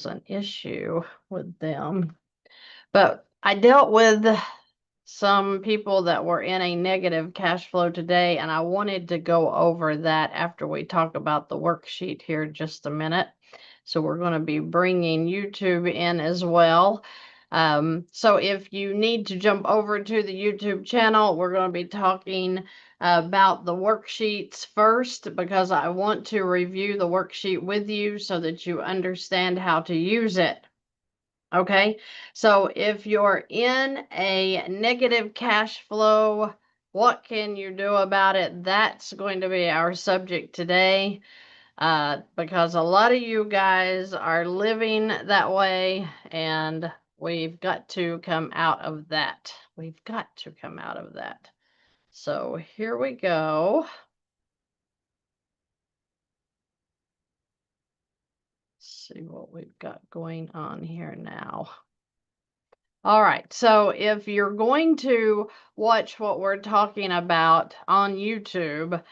an issue with them. But I dealt with some people that were in a negative cash flow today, and I wanted to go over that after we talk about the worksheet here just a minute. So we're going to be bringing YouTube in as well. So if you need to jump over to the YouTube channel, we're going to be talking about the worksheets first, because I want to review the worksheet with you so that you understand how to use it. Okay, so if you're in a negative cash flow, what can you do about it? That's going to be our subject today, because a lot of you guys are living that way, and we've got to come out of that. We've got to come out of that. So here we go. Let's see what we've got going on here now. All right, so if you're going to watch what we're talking about on YouTube,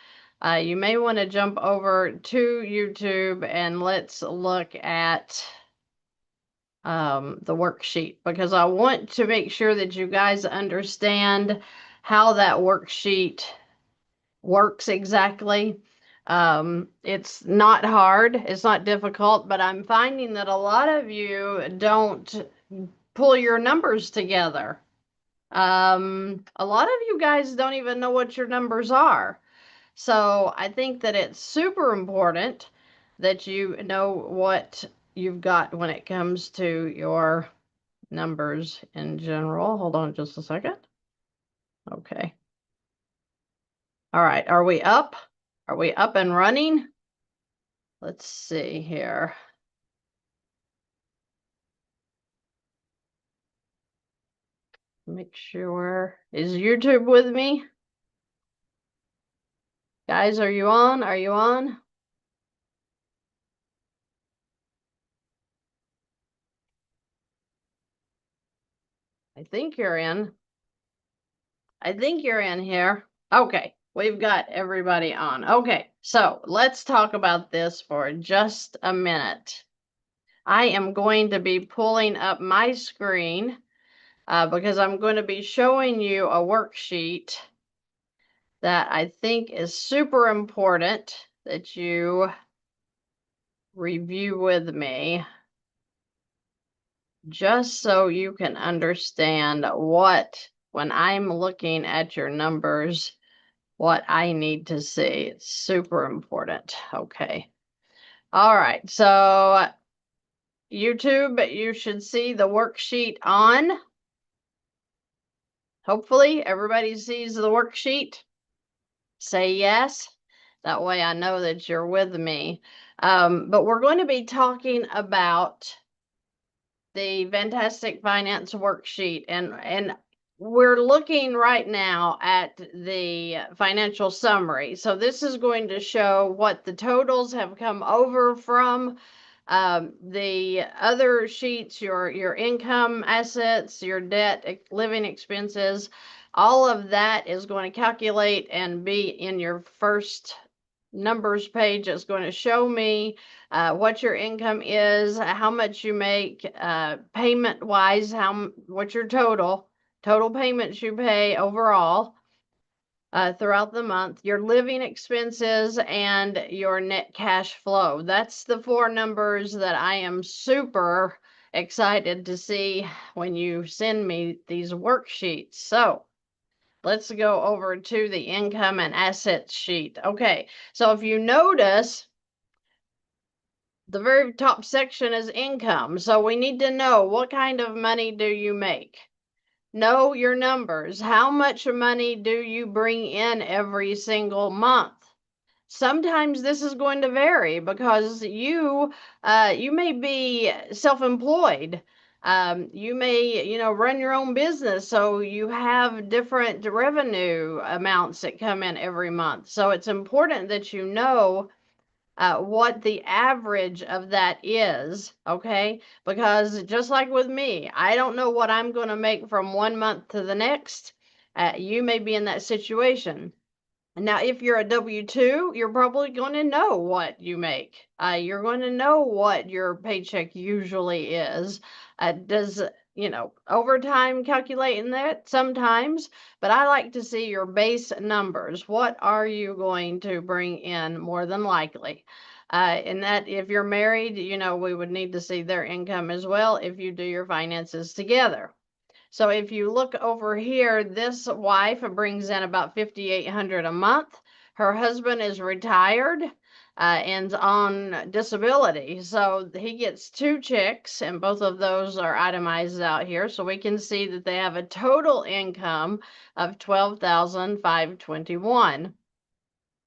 you may want to jump over to YouTube and let's look at the worksheet, because I want to make sure that you guys understand how that worksheet works exactly. It's not hard, it's not difficult, but I'm finding that a lot of you don't pull your numbers together. A lot of you guys don't even know what your numbers are. So I think that it's super important that you know what you've got when it comes to your numbers in general. Hold on just a second. Okay. All right. Are we up? Are we up and running? Let's see here. Make sure. Is YouTube with me? Guys, are you on? Are you on? I think you're in. I think you're in here. Okay, we've got everybody on. Okay, so let's talk about this for just a minute. I am going to be pulling up my screen because I'm going to be showing you a worksheet that I think is super important that you review with me, just so you can understand what, when I'm looking at your numbers, what I need to see. It's super important. Okay. All right. So YouTube, you should see the worksheet on. Hopefully everybody sees the worksheet. Say yes. That way I know that you're with me. But we're going to be talking about the VANNtastic Finance worksheet, and we're looking right now at the financial summary. So this is going to show what the totals have come over from the other sheets, your income, assets, your debt, living expenses. All of that is going to calculate and be in your first numbers page. It's going to show me what your income is, how much you make, payment wise, what your total payments you pay overall throughout the month, your living expenses, and your net cash flow. That's the four numbers that I am super excited to see when you send me these worksheets. So let's go over to the income and assets sheet. Okay, so if you notice, the very top section is income. So we need to know, what kind of money do you make? Know your numbers. How much money do you bring in every single month? Sometimes this is going to vary because you may be self-employed. You may, run your own business, so you have different revenue amounts that come in every month. So it's important that you know what the average of that is, okay? Because just like with me, I don't know what I'm going to make from one month to the next. You may be in that situation. Now, if you're a W-2, you're probably going to know what you make. You're going to know what your paycheck usually is. Does, overtime calculate in that sometimes, but I like to see your base numbers. What are you going to bring in more than likely? And that if you're married, we would need to see their income as well if you do your finances together. So if you look over here, this wife brings in about $5,800 a month. Her husband is retired and on disability. So he gets 2 checks, and both of those are itemized out here. So we can see that they have a total income of $12,521.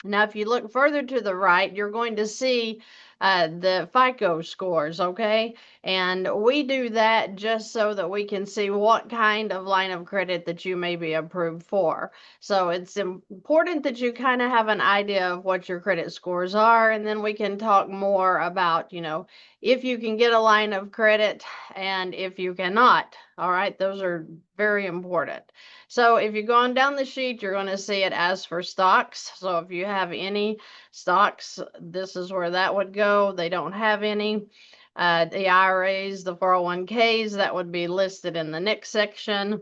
Now, if you look further to the right, you're going to see the FICO scores, okay? And we do that just so that we can see what kind of line of credit that you may be approved for. So it's important that you kind of have an idea of what your credit scores are, and then we can talk more about, if you can get a line of credit and if you cannot. All right, those are very important. So if you go on down the sheet, you're going to see it as for stocks. So if you have any stocks, this is where that would go. They don't have any. The IRAs, the 401ks, that would be listed in the next section,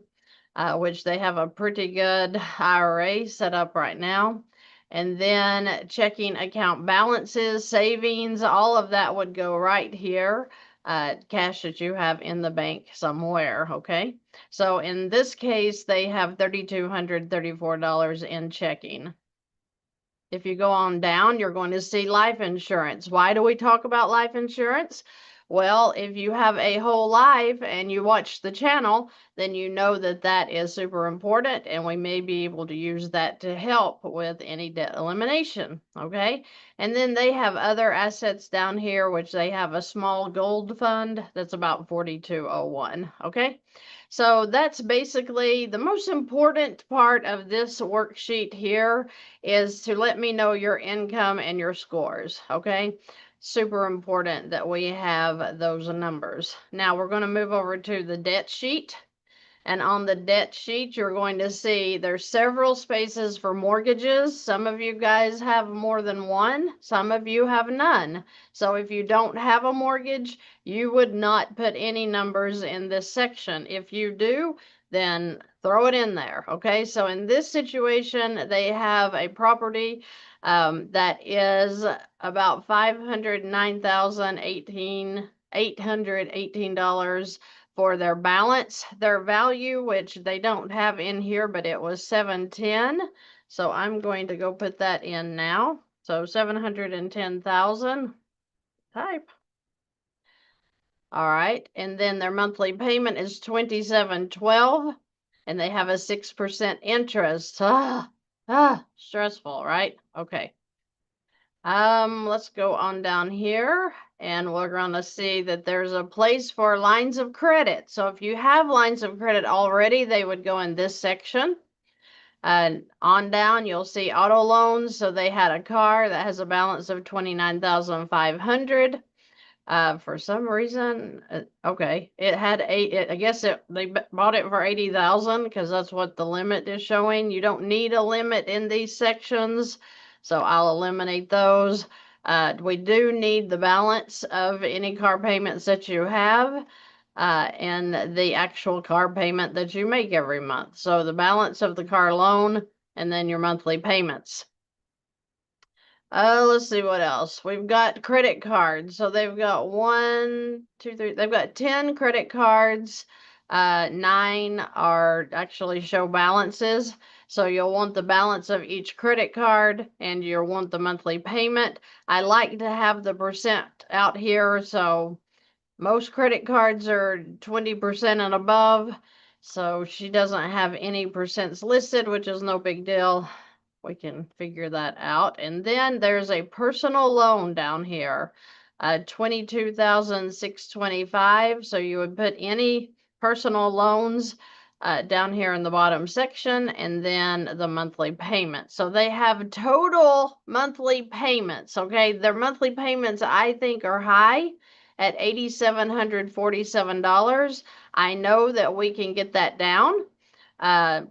which they have a pretty good IRA set up right now. And then checking account balances, savings, all of that would go right here. Cash that you have in the bank somewhere, okay? So in this case, they have $3,234 in checking. If you go on down, you're going to see life insurance. Why do we talk about life insurance? Well, if you have a whole life and you watch the channel, then you know that that is super important, and we may be able to use that to help with any debt elimination, okay? And then they have other assets down here, which they have a small gold fund that's about 4201, okay? So that's basically the most important part of this worksheet here is to let me know your income and your scores, okay? Super important that we have those numbers. Now we're going to move over to the debt sheet. And on the debt sheet, you're going to see there's several spaces for mortgages. Some of you guys have more than one. Some of you have none. So if you don't have a mortgage, you would not put any numbers in this section. If you do, then throw it in there. Okay, so in this situation, they have a property that is about $509,818 for their balance. Their value, which they don't have in here, but it was 710. So I'm going to go put that in now. So 710,000. Type. All right. And then their monthly payment is 2712, and they have a 6% interest. Stressful, right? Okay. Let's go on down here, and we're going to see that there's a place for lines of credit. So if you have lines of credit already, they would go in this section. And on down, you'll see auto loans. So they had a car that has a balance of 29,500. For some reason, okay, it had I guess they bought it for 80,000 because that's what the limit is showing. You don't need a limit in these sections, so I'll eliminate those. We do need the balance of any car payments that you have, and the actual car payment that you make every month. So the balance of the car loan and then your monthly payments. Let's see what else. We've got credit cards. So they've got 1, 2, 3. They've got 10 credit cards. 9 are actually show balances. So you'll want the balance of each credit card, and you'll want the monthly payment. I like to have the percent out here. So most credit cards are 20% and above. So she doesn't have any percents listed, which is no big deal. We can figure that out. And then there's a personal loan down here, 22,625. So you would put any personal loans down here in the bottom section, and then the monthly payment. So they have total monthly payments. Okay, their monthly payments I think are high at $8,747. I know that we can get that down.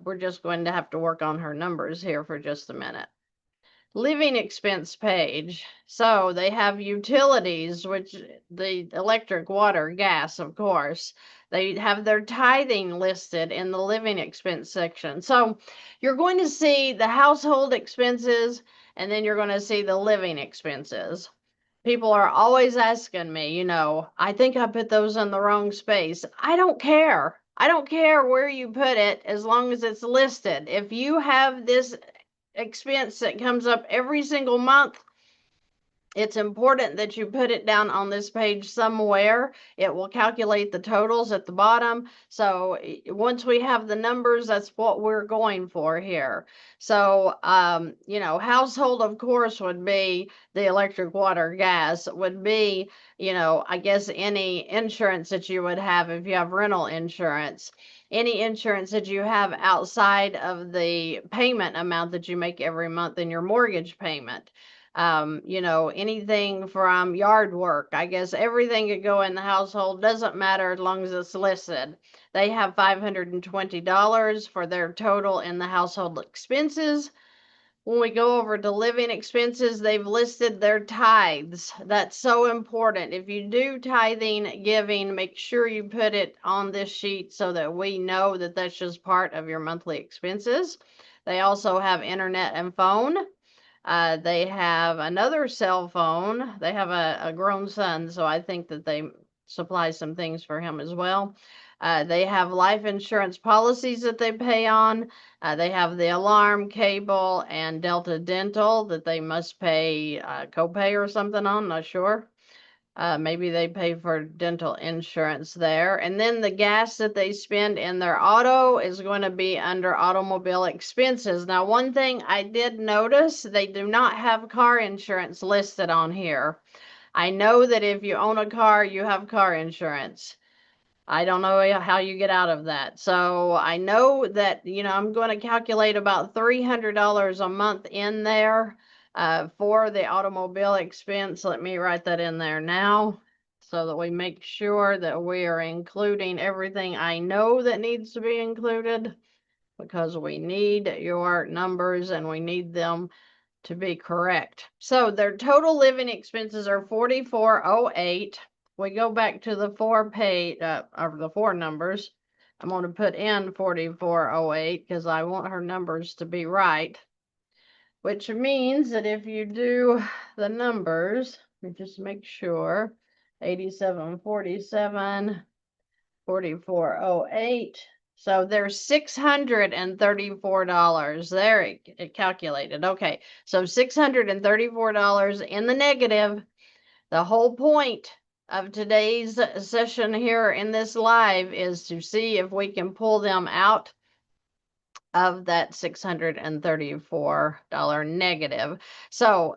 We're just going to have to work on her numbers here for just a minute. living expense page. So they have utilities, which the electric, water, gas, of course. They have their tithing listed in the living expense section. So you're going to see the household expenses, and then you're going to see the living expenses. People are always asking me, I think I put those in the wrong space. I don't care. I don't care where you put it as long as it's listed. If you have this expense that comes up every single month, it's important that you put it down on this page somewhere. It will calculate the totals at the bottom. So once we have the numbers, that's what we're going for here. So, household, of course, would be the electric, water, gas, would be, I guess any insurance that you would have if you have rental insurance. Any insurance that you have outside of the payment amount that you make every month in your mortgage payment. Anything from yard work. I guess everything could go in the household, doesn't matter as long as it's listed. They have $520 for their total in the household expenses. When we go over to living expenses, they've listed their tithes. That's so important. If you do tithing, giving, make sure you put it on this sheet so that we know that that's just part of your monthly expenses. They also have internet and phone. They have another cell phone. They have a grown son, so I think that they supply some things for him as well. They have life insurance policies that they pay on. They have the alarm, cable, and Delta Dental that they must pay copay or something on, not sure. Maybe they pay for dental insurance there. And then the gas that they spend in their auto is going to be under automobile expenses. Now, one thing I did notice, they do not have car insurance listed on here. I know that if you own a car, you have car insurance. I don't know how you get out of that. So I know that, I'm going to calculate about $300 a month in there for the automobile expense. Let me write that in there now so that we make sure that we are including everything I know that needs to be included, because we need your numbers and we need them to be correct. So their total living expenses are $4408. We go back to the the four numbers. I'm going to put in 4408 because I want her numbers to be right, which means that if you do the numbers, let me just make sure, 8747, 4408. So there's $634. There it calculated. Okay, so $634 in the negative. The whole point of today's session here in this live is to see if we can pull them out of that $634 negative. So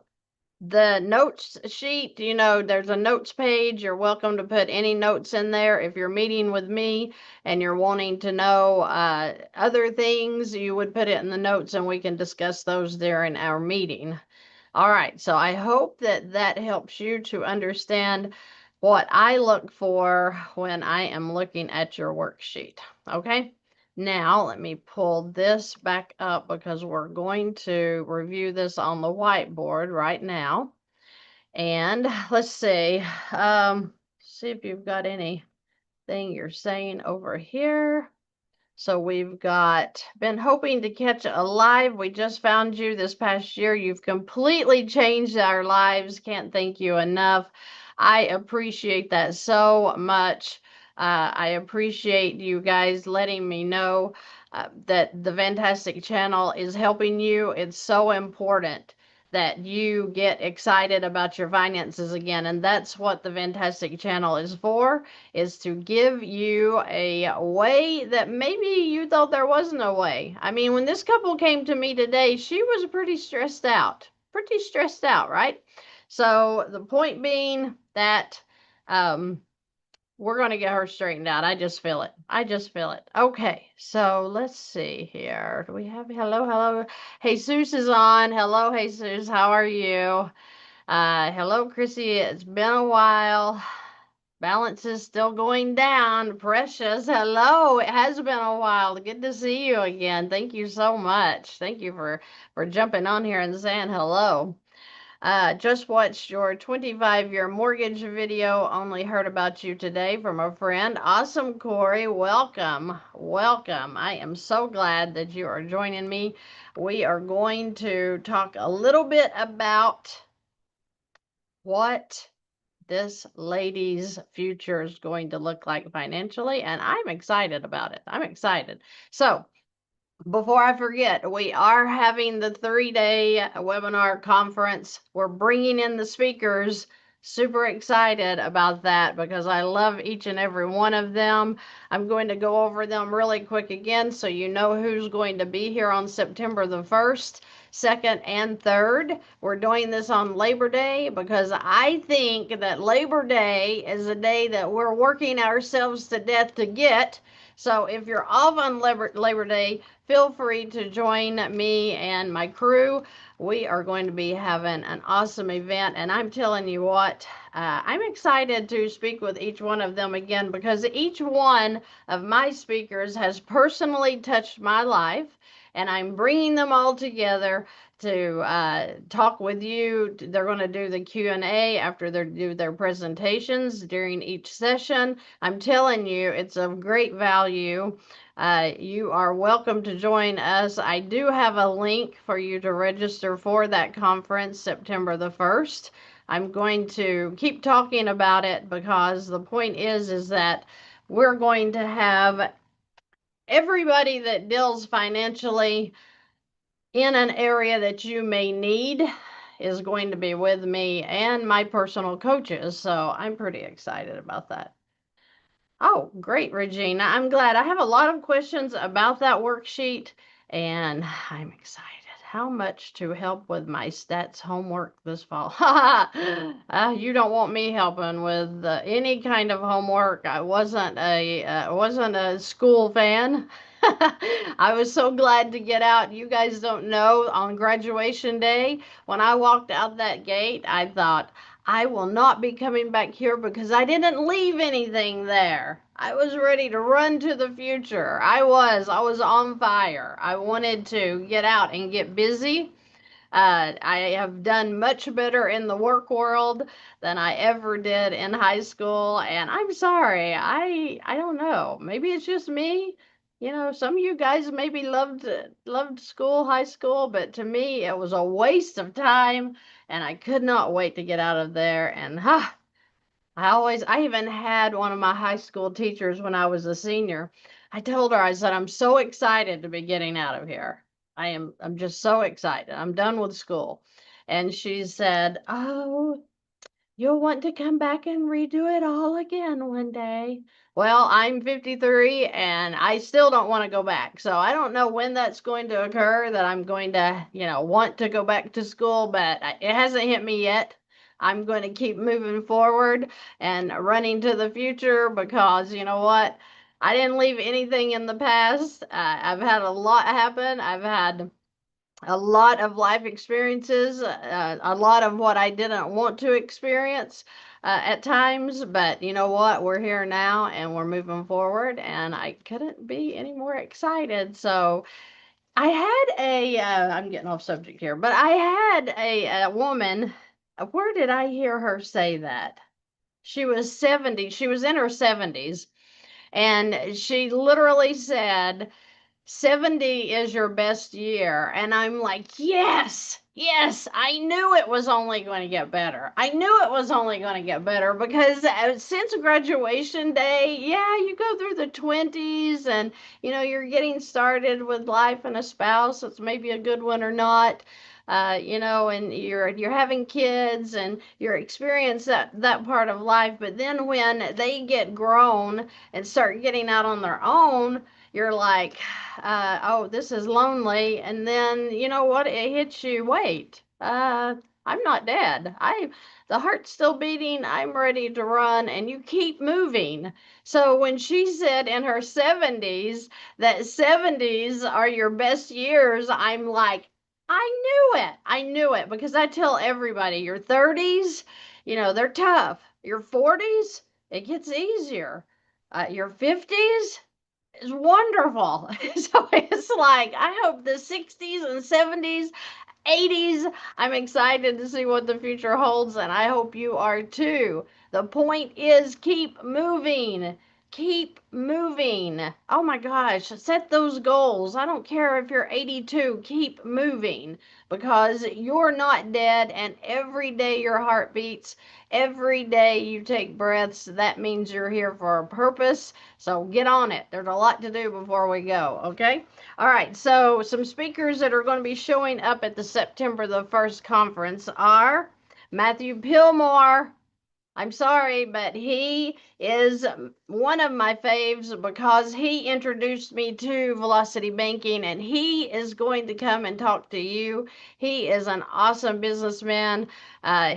the notes sheet, there's a notes page. You're welcome to put any notes in there. If you're meeting with me and you're wanting to know other things, you would put it in the notes and we can discuss those during our meeting. All right, so I hope that that helps you to understand what I look for when I am looking at your worksheet. Okay, now let me pull this back up because we're going to review this on the whiteboard right now. And let's see if you've got anything you're saying over here. So we've been hoping to catch a live. We just found you this past year. You've completely changed our lives. Can't thank you enough. I appreciate that so much. I appreciate you guys letting me know that the VANNtastic channel is helping you. It's so important that you get excited about your finances again. And that's what the VANNtastic channel is for, is to give you a way that maybe you thought there wasn't a way. I mean, when this couple came to me today, she was pretty stressed out, right? So the point being that we're going to get her straightened out. I just feel it. Okay, so let's see here. Do we have hello? Jesus is on. Hello, Jesus. How are you? Hello, Christy. It's been a while. Balance is still going down. Precious, hello. It has been a while. Good to see you again. Thank you so much. Thank you for jumping on here and saying hello. Just watched your 25-year mortgage video. Only heard about you today from a friend. Awesome, Corey. Welcome. Welcome. I am so glad that you are joining me. We are going to talk a little bit about what this lady's future is going to look like financially, and I'm excited about it. I'm excited. So, before I forget, we are having the 3-day webinar conference. We're bringing in the speakers. Super excited about that because I love each and every one of them. I'm going to go over them really quick again so you know who's going to be here on September the 1st, 2nd, and 3rd. We're doing this on Labor Day because I think that Labor Day is a day that we're working ourselves to death to get. So if you're off on Labor Day, feel free to join me and my crew. We are going to be having an awesome event, and I'm telling you what, I'm excited to speak with each one of them again because each one of my speakers has personally touched my life, and I'm bringing them all together to talk with you. They're going to do the Q&A after they do their presentations during each session. I'm telling you, it's of great value. You are welcome to join us. I do have a link for you to register for that conference September the 1st. I'm going to keep talking about it because the point is that we're going to have everybody that deals financially in an area that you may need is going to be with me and my personal coaches. So I'm pretty excited about that. Oh, great, Regina. I'm glad. I have a lot of questions about that worksheet, and I'm excited. How much to help with my stats homework this fall? You don't want me helping with any kind of homework. I wasn't a school fan. I was so glad to get out. You guys don't know, on graduation day, when I walked out that gate, I thought, I will not be coming back here because I didn't leave anything there. I was ready to run to the future. I was on fire. I wanted to get out and get busy. I have done much better in the work world than I ever did in high school. And I'm sorry, I don't know. Maybe it's just me. You know, some of you guys maybe loved school, high school, but to me it was a waste of time, and I could not wait to get out of there. And I even had one of my high school teachers when I was a senior. I told her, I said, I'm so excited to be getting out of here. I'm just so excited. I'm done with school. And she said, oh, you'll want to come back and redo it all again one day. Well, I'm 53 and I still don't want to go back. So I don't know when that's going to occur that I'm going to, want to go back to school, but it hasn't hit me yet. I'm going to keep moving forward and running to the future because you know what? I didn't leave anything in the past. I've had a lot happen. I've had a lot of life experiences, a lot of what I didn't want to experience at times. But you know what? We're here now and we're moving forward, and I couldn't be any more excited. So I had I'm getting off subject here, but I had a woman. Where did I hear her say that? She was 70. She was in her 70s. And she literally said, 70 is your best year. And I'm like, yes, yes, I knew it was only going to get better. I knew it was only going to get better because since graduation day, yeah, you go through the 20s and, you're getting started with life and a spouse. It's maybe a good one or not. And you're having kids and you're experiencing that part of life. But then when they get grown and start getting out on their own, you're like, oh, this is lonely. And then, you know what? It hits you. Wait, I'm not dead. The heart's still beating. I'm ready to run. And you keep moving. So when she said in her 70s that 70s are your best years, I'm like, I knew it. I knew it because I tell everybody your 30s, they're tough. Your 40s, It gets easier. Your 50s is wonderful. So it's like, I hope the 60s and 70s, 80s, I'm excited to see what the future holds, and I hope you are too. The point is, keep moving. Keep moving. Oh my gosh, set those goals. I don't care if you're 82, keep moving, because you're not dead, and every day your heart beats, every day you take breaths, that means you're here for a purpose. So get on it. There's a lot to do before we go, okay? All right, so some speakers that are going to be showing up at the September the 1st conference are Matthew Pillmore. I'm sorry, but he is one of my faves because he introduced me to Velocity Banking, and he is going to come and talk to you. He is an awesome businessman.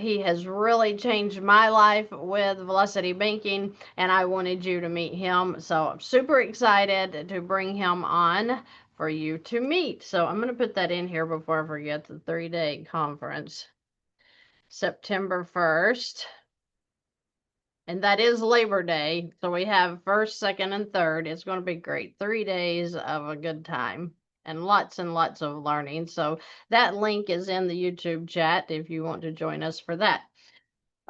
He has really changed my life with Velocity Banking, and I wanted you to meet him. So I'm super excited to bring him on for you to meet. So I'm going to put that in here before I forget, the 3-day conference, September 1st. And that is Labor Day. So we have 1st, 2nd, and 3rd. It's going to be great. 3 days of a good time and lots of learning. So that link is in the YouTube chat if you want to join us for that.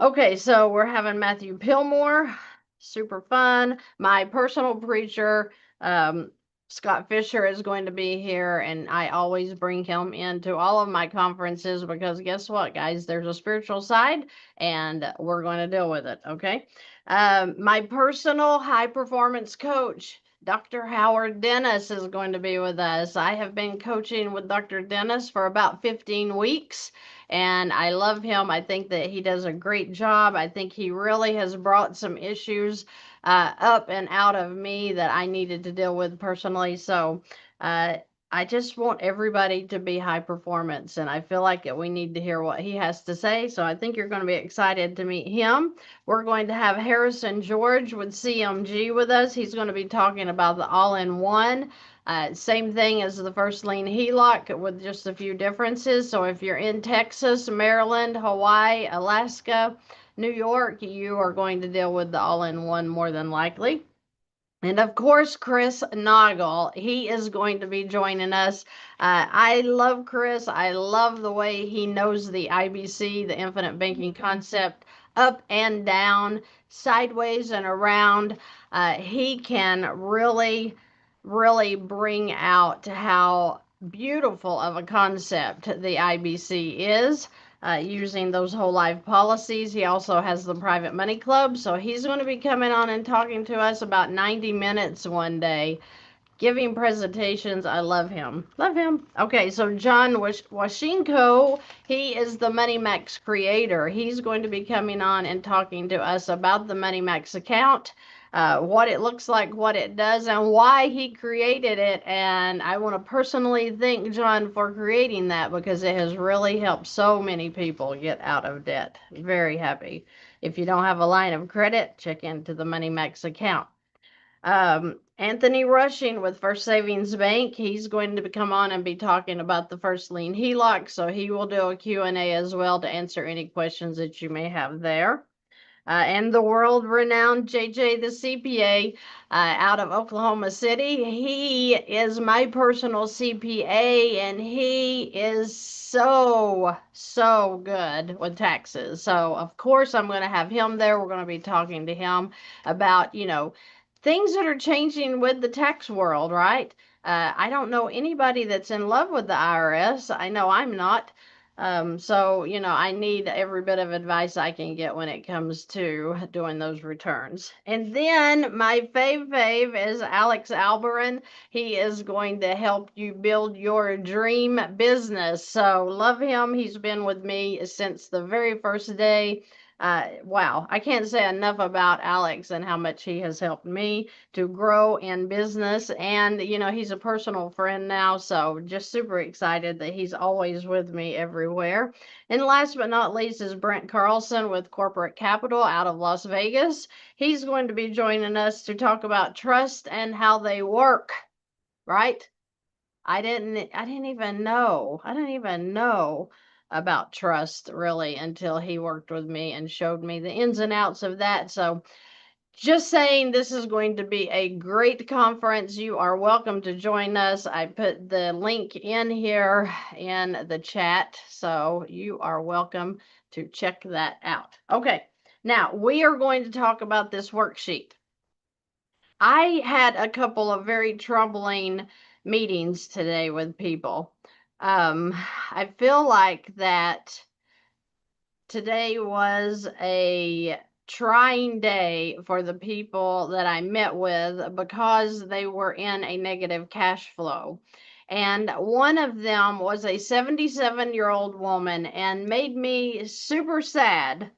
Okay, so we're having Matthew Pillmore. Super fun. My personal preacher, Scott Fisher, is going to be here, and I always bring him into all of my conferences because guess what, guys? There's a spiritual side, and we're going to deal with it, okay? My personal high performance coach, Dr. Howard Dennis, is going to be with us. I have been coaching with Dr. Dennis for about 15 weeks, and I love him. I think that he does a great job. I think he really has brought some issues up and out of me that I needed to deal with personally. So I just want everybody to be high performance, and I feel like we need to hear what he has to say. So I think you're going to be excited to meet him. We're going to have Harrison George with CMG with us. He's going to be talking about the all-in-one. Same thing as the first lien HELOC with just a few differences. So if you're in Texas, Maryland, Hawaii, Alaska, New York, you are going to deal with the all-in-one more than likely. And of course, Chris Noggle, he is going to be joining us. I love Chris. I love the way he knows the IBC, the infinite banking concept, up and down, sideways and around. He can really bring out how beautiful of a concept the IBC is. Using those whole life policies. He also has the private money club. So he's going to be coming on and talking to us about 90 minutes one day, giving presentations. I love him. Love him. Okay, so John Washinko, he is the Money Max creator. He's going to be coming on and talking to us about the Money Max account, what it looks like, what it does, and why he created it. And I want to personally thank John for creating that because it has really helped so many people get out of debt. Very happy. If you don't have a line of credit, check into the Money Max account. Anthony Rushing with First Savings Bank, he's going to come on and be talking about the first lien HELOC, so he will do a Q&A as well to answer any questions that you may have there. And the world-renowned JJ the CPA out of Oklahoma City. He is my personal CPA, and he is so good with taxes. So, of course, I'm going to have him there. We're going to be talking to him about, things that are changing with the tax world, right? I don't know anybody that's in love with the IRS. I know I'm not. So, I need every bit of advice I can get when it comes to doing those returns. And then my fave is Alex Alberin. He is going to help you build your dream business. So love him. He's been with me since the very first day. Wow, I can't say enough about Alex and how much he has helped me to grow in business. And, he's a personal friend now, so just super excited that he's always with me everywhere. And last but not least is Brent Carlson with Corporate Capital out of Las Vegas. He's going to be joining us to talk about trust and how they work, right? I didn't even know about trust really until he worked with me and showed me the ins and outs of that. So just saying, this is going to be a great conference. You are welcome to join us. I put the link in here in the chat, so you are welcome to check that out. Okay, now we are going to talk about this worksheet. I had a couple of very troubling meetings today with people. I feel like that today was a trying day for the people that I met with because they were in a negative cash flow. And one of them was a 77-year-old woman and made me super sad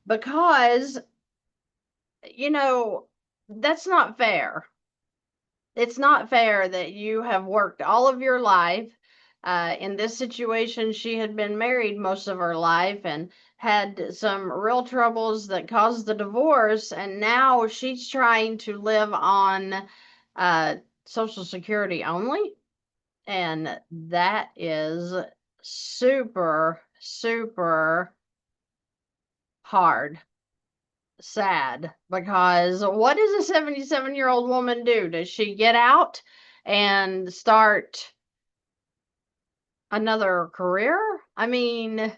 because, you know, that's not fair. It's not fair that you have worked all of your life. In this situation, she had been married most of her life and had some real troubles that caused the divorce. And now she's trying to live on Social Security only. And that is super, super hard. Sad, because what does a 77-year-old woman do? Does she get out and start another career? I mean,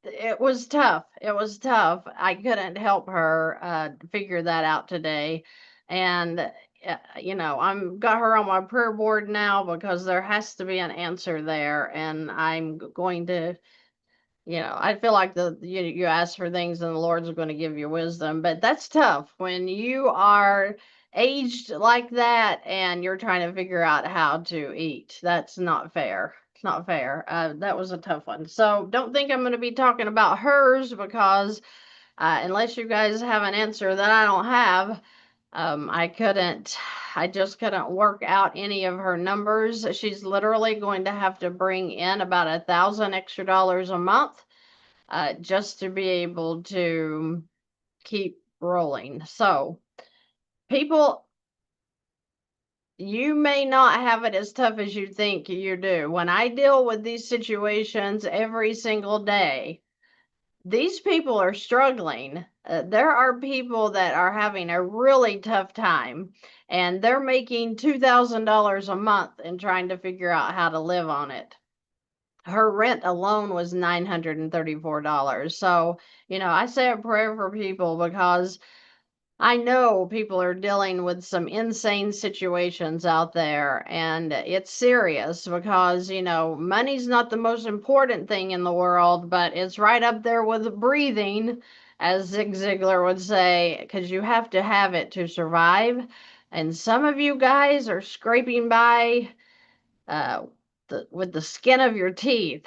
it was tough. It was tough. I couldn't help her figure that out today. And I'm got her on my prayer board now because there has to be an answer there, and I'm going to, I feel like you ask for things and the Lord's going to give you wisdom, but that's tough when you are aged like that and you're trying to figure out how to eat. That's not fair. It's not fair. That was a tough one. So don't think I'm going to be talking about hers because unless you guys have an answer that I don't have, I just couldn't work out any of her numbers. She's literally going to have to bring in about $1,000 extra a month, just to be able to keep rolling. So people, you may not have it as tough as you think you do. When I deal with these situations every single day, these people are struggling. There are people that are having a really tough time, and they're making $2,000 a month and trying to figure out how to live on it. Her rent alone was $934. So, I say a prayer for people because I know people are dealing with some insane situations out there, and it's serious because, money's not the most important thing in the world, but it's right up there with breathing, as Zig Ziglar would say, because you have to have it to survive. And some of you guys are scraping by uh, with the skin of your teeth.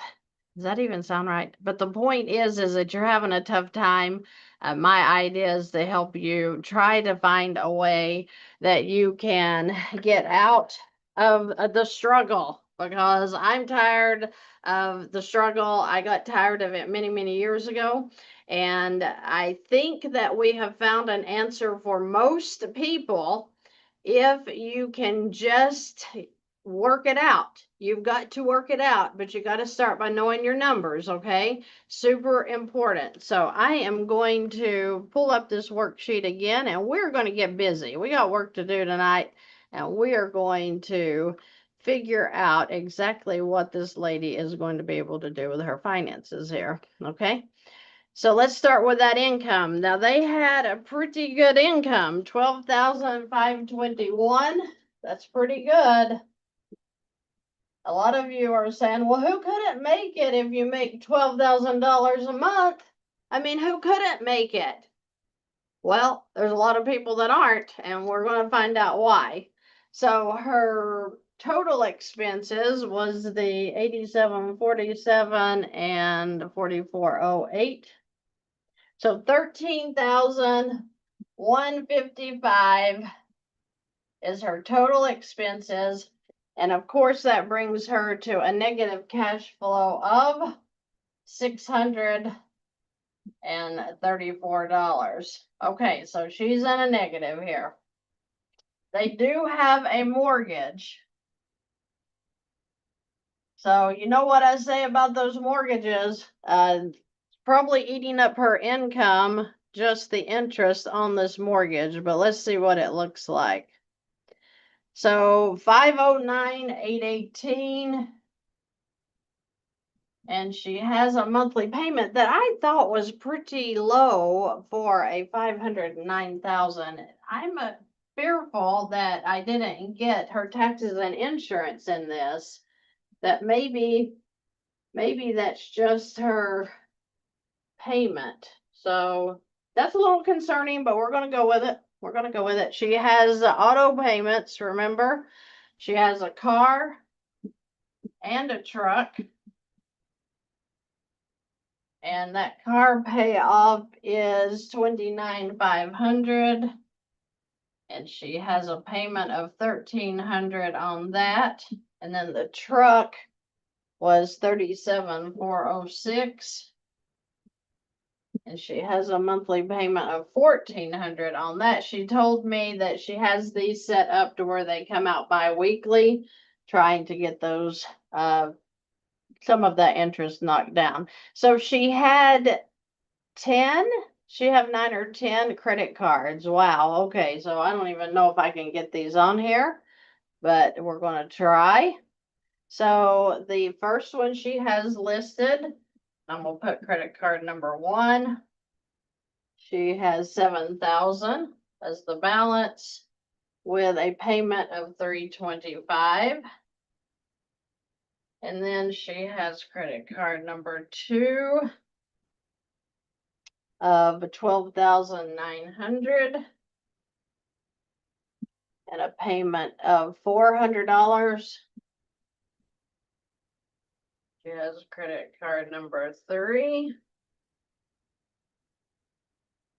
Does that even sound right? But the point is that you're having a tough time. My idea is to help you try to find a way that you can get out of the struggle, because I'm tired of the struggle. I got tired of it many, many years ago. And I think that we have found an answer for most people if you can just work it out. You've got to work it out, but you got to start by knowing your numbers, okay? Super important. So I am going to pull up this worksheet again, and we're going to get busy. We got work to do tonight, and we are going to figure out exactly what this lady is going to be able to do with her finances here, okay? So let's start with that income. Now they had a pretty good income, 12,521. That's pretty good. A lot of you are saying, well, who couldn't make it if you make $12,000 a month? I mean, who couldn't make it? Well, there's a lot of people that aren't, and we're going to find out why. So her total expenses was the 8747 and 4408. So 13,155 is her total expenses. And of course, that brings her to a negative cash flow of $634. Okay, so she's in a negative here. They do have a mortgage. So you know what I say about those mortgages? Probably eating up her income just the interest on this mortgage, but let's see what it looks like. So 509,818. And she has a monthly payment that I thought was pretty low for a 509,000. I'm fearful that I didn't get her taxes and insurance in this. That maybe that's just her payment. So that's a little concerning, but we're going to go with it. We're going to go with it. She has auto payments, remember? She has a car and a truck. And that car payoff is $29,500. And she has a payment of $1,300 on that. And then the truck was $37,406. And she has a monthly payment of $1,400 on that. She told me that she has these set up to where they come out bi-weekly, trying to get those some of that interest knocked down. So she had 10, she have 9 or 10 credit cards. Wow. Okay. So I don't even know if I can get these on here, but we're going to try. So the first one she has listed, I'm going to put credit card number 1. She has 7,000 as the balance with a payment of $325. And then she has credit card number 2 of 12,900 and a payment of $400. She has credit card number 3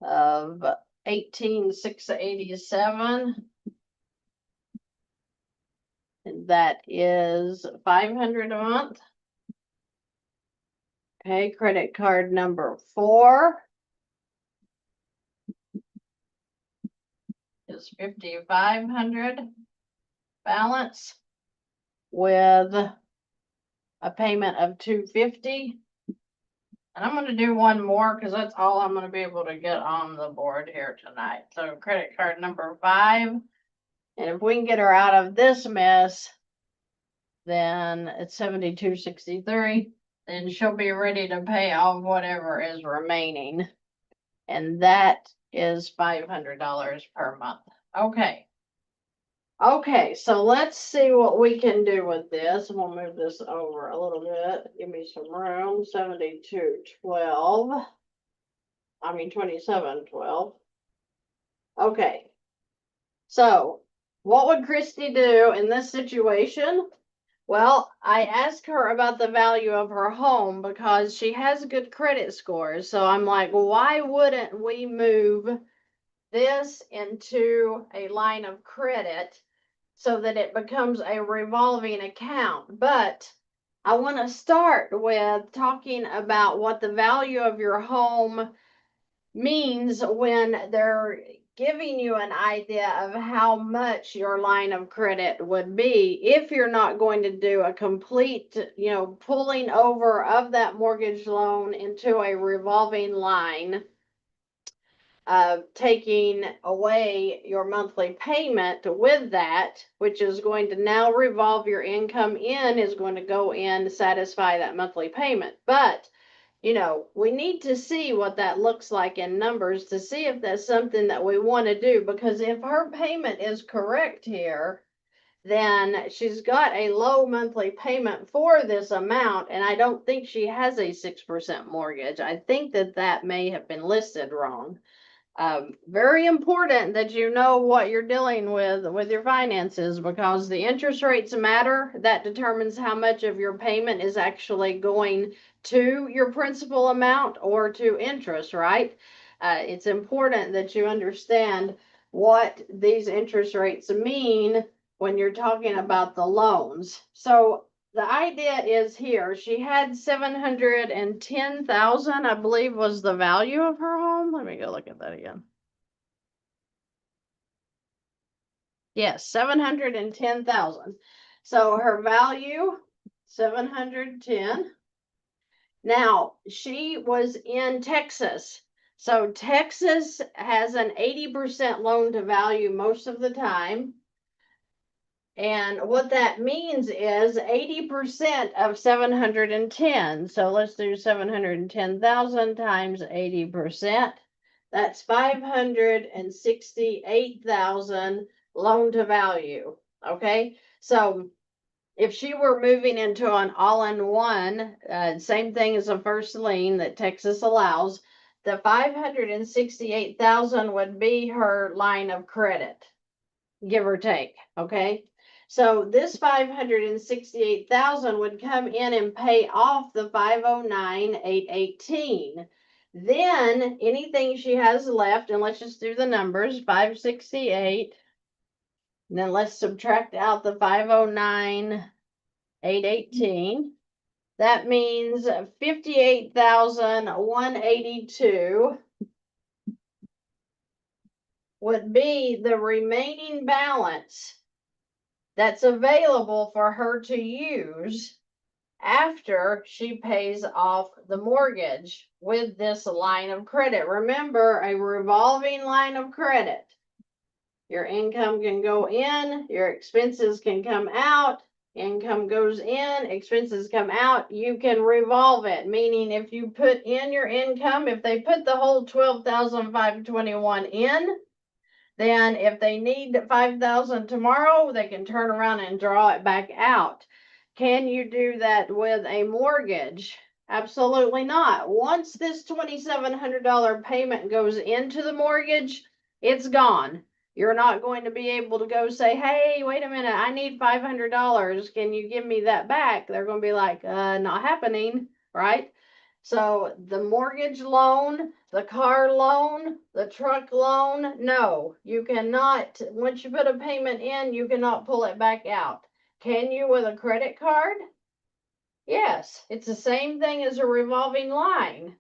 of 18,687. And that is $500 a month. Okay, credit card number 4 is $5,500 balance with a payment of $250. And I'm going to do one more because that's all I'm going to be able to get on the board here tonight. So credit card number 5. And if we can get her out of this mess, then it's $72.63. Then she'll be ready to pay off whatever is remaining. And that is $500 per month. Okay. Okay, so let's see what we can do with this. I'm gonna move this over a little bit. Give me some room. 7212. I mean 2712. Okay. So what would Christy do in this situation? Well, I asked her about the value of her home because she has good credit scores. So I'm like, well, why wouldn't we move this into a line of credit so that it becomes a revolving account? But I want to start with talking about what the value of your home means when they're giving you an idea of how much your line of credit would be if you're not going to do a complete, pulling over of that mortgage loan into a revolving line, taking away your monthly payment with that, which is going to now revolve your income in, is going to go in to satisfy that monthly payment. But we need to see what that looks like in numbers to see if that's something that we want to do, because if her payment is correct here, then she's got a low monthly payment for this amount, and I don't think she has a 6% mortgage. I think that may have been listed wrong. Very important that you know what you're dealing with your finances, because the interest rates matter. That determines how much of your payment is actually going to your principal amount or to interest, right? It's important that you understand what these interest rates mean when you're talking about the loans. So the idea is here, she had 710,000, I believe, was the value of her home. Let me go look at that again. Yes, 710,000. So her value, 710. Now, she was in Texas. So Texas has an 80% loan to value most of the time. And what that means is 80% of 710. So let's do 710,000 times 80%. That's 568,000 loan to value. Okay. So if she were moving into an all-in-one, same thing as a first lien that Texas allows, the 568,000 would be her line of credit, give or take. Okay. So this 568,000 would come in and pay off the 509,818. Then anything she has left, and let's just do the numbers, 568. And then let's subtract out the 509,818. That means 58,182 would be the remaining balance that's available for her to use after she pays off the mortgage with this line of credit. Remember, a revolving line of credit. Your income can go in, your expenses can come out, income goes in, expenses come out. You can revolve it, meaning if you put in your income, if they put the whole 12,521 in, then if they need 5,000 tomorrow, they can turn around and draw it back out. Can you do that with a mortgage? Absolutely not. Once this $2,700 payment goes into the mortgage, it's gone. You're not going to be able to go say, hey, wait a minute, I need $500. Can you give me that back? They're going to be like, not happening, right? So the mortgage loan, the car loan, the truck loan, no, you cannot, once you put a payment in, you cannot pull it back out. Can you with a credit card? Yes, it's the same thing as a revolving line.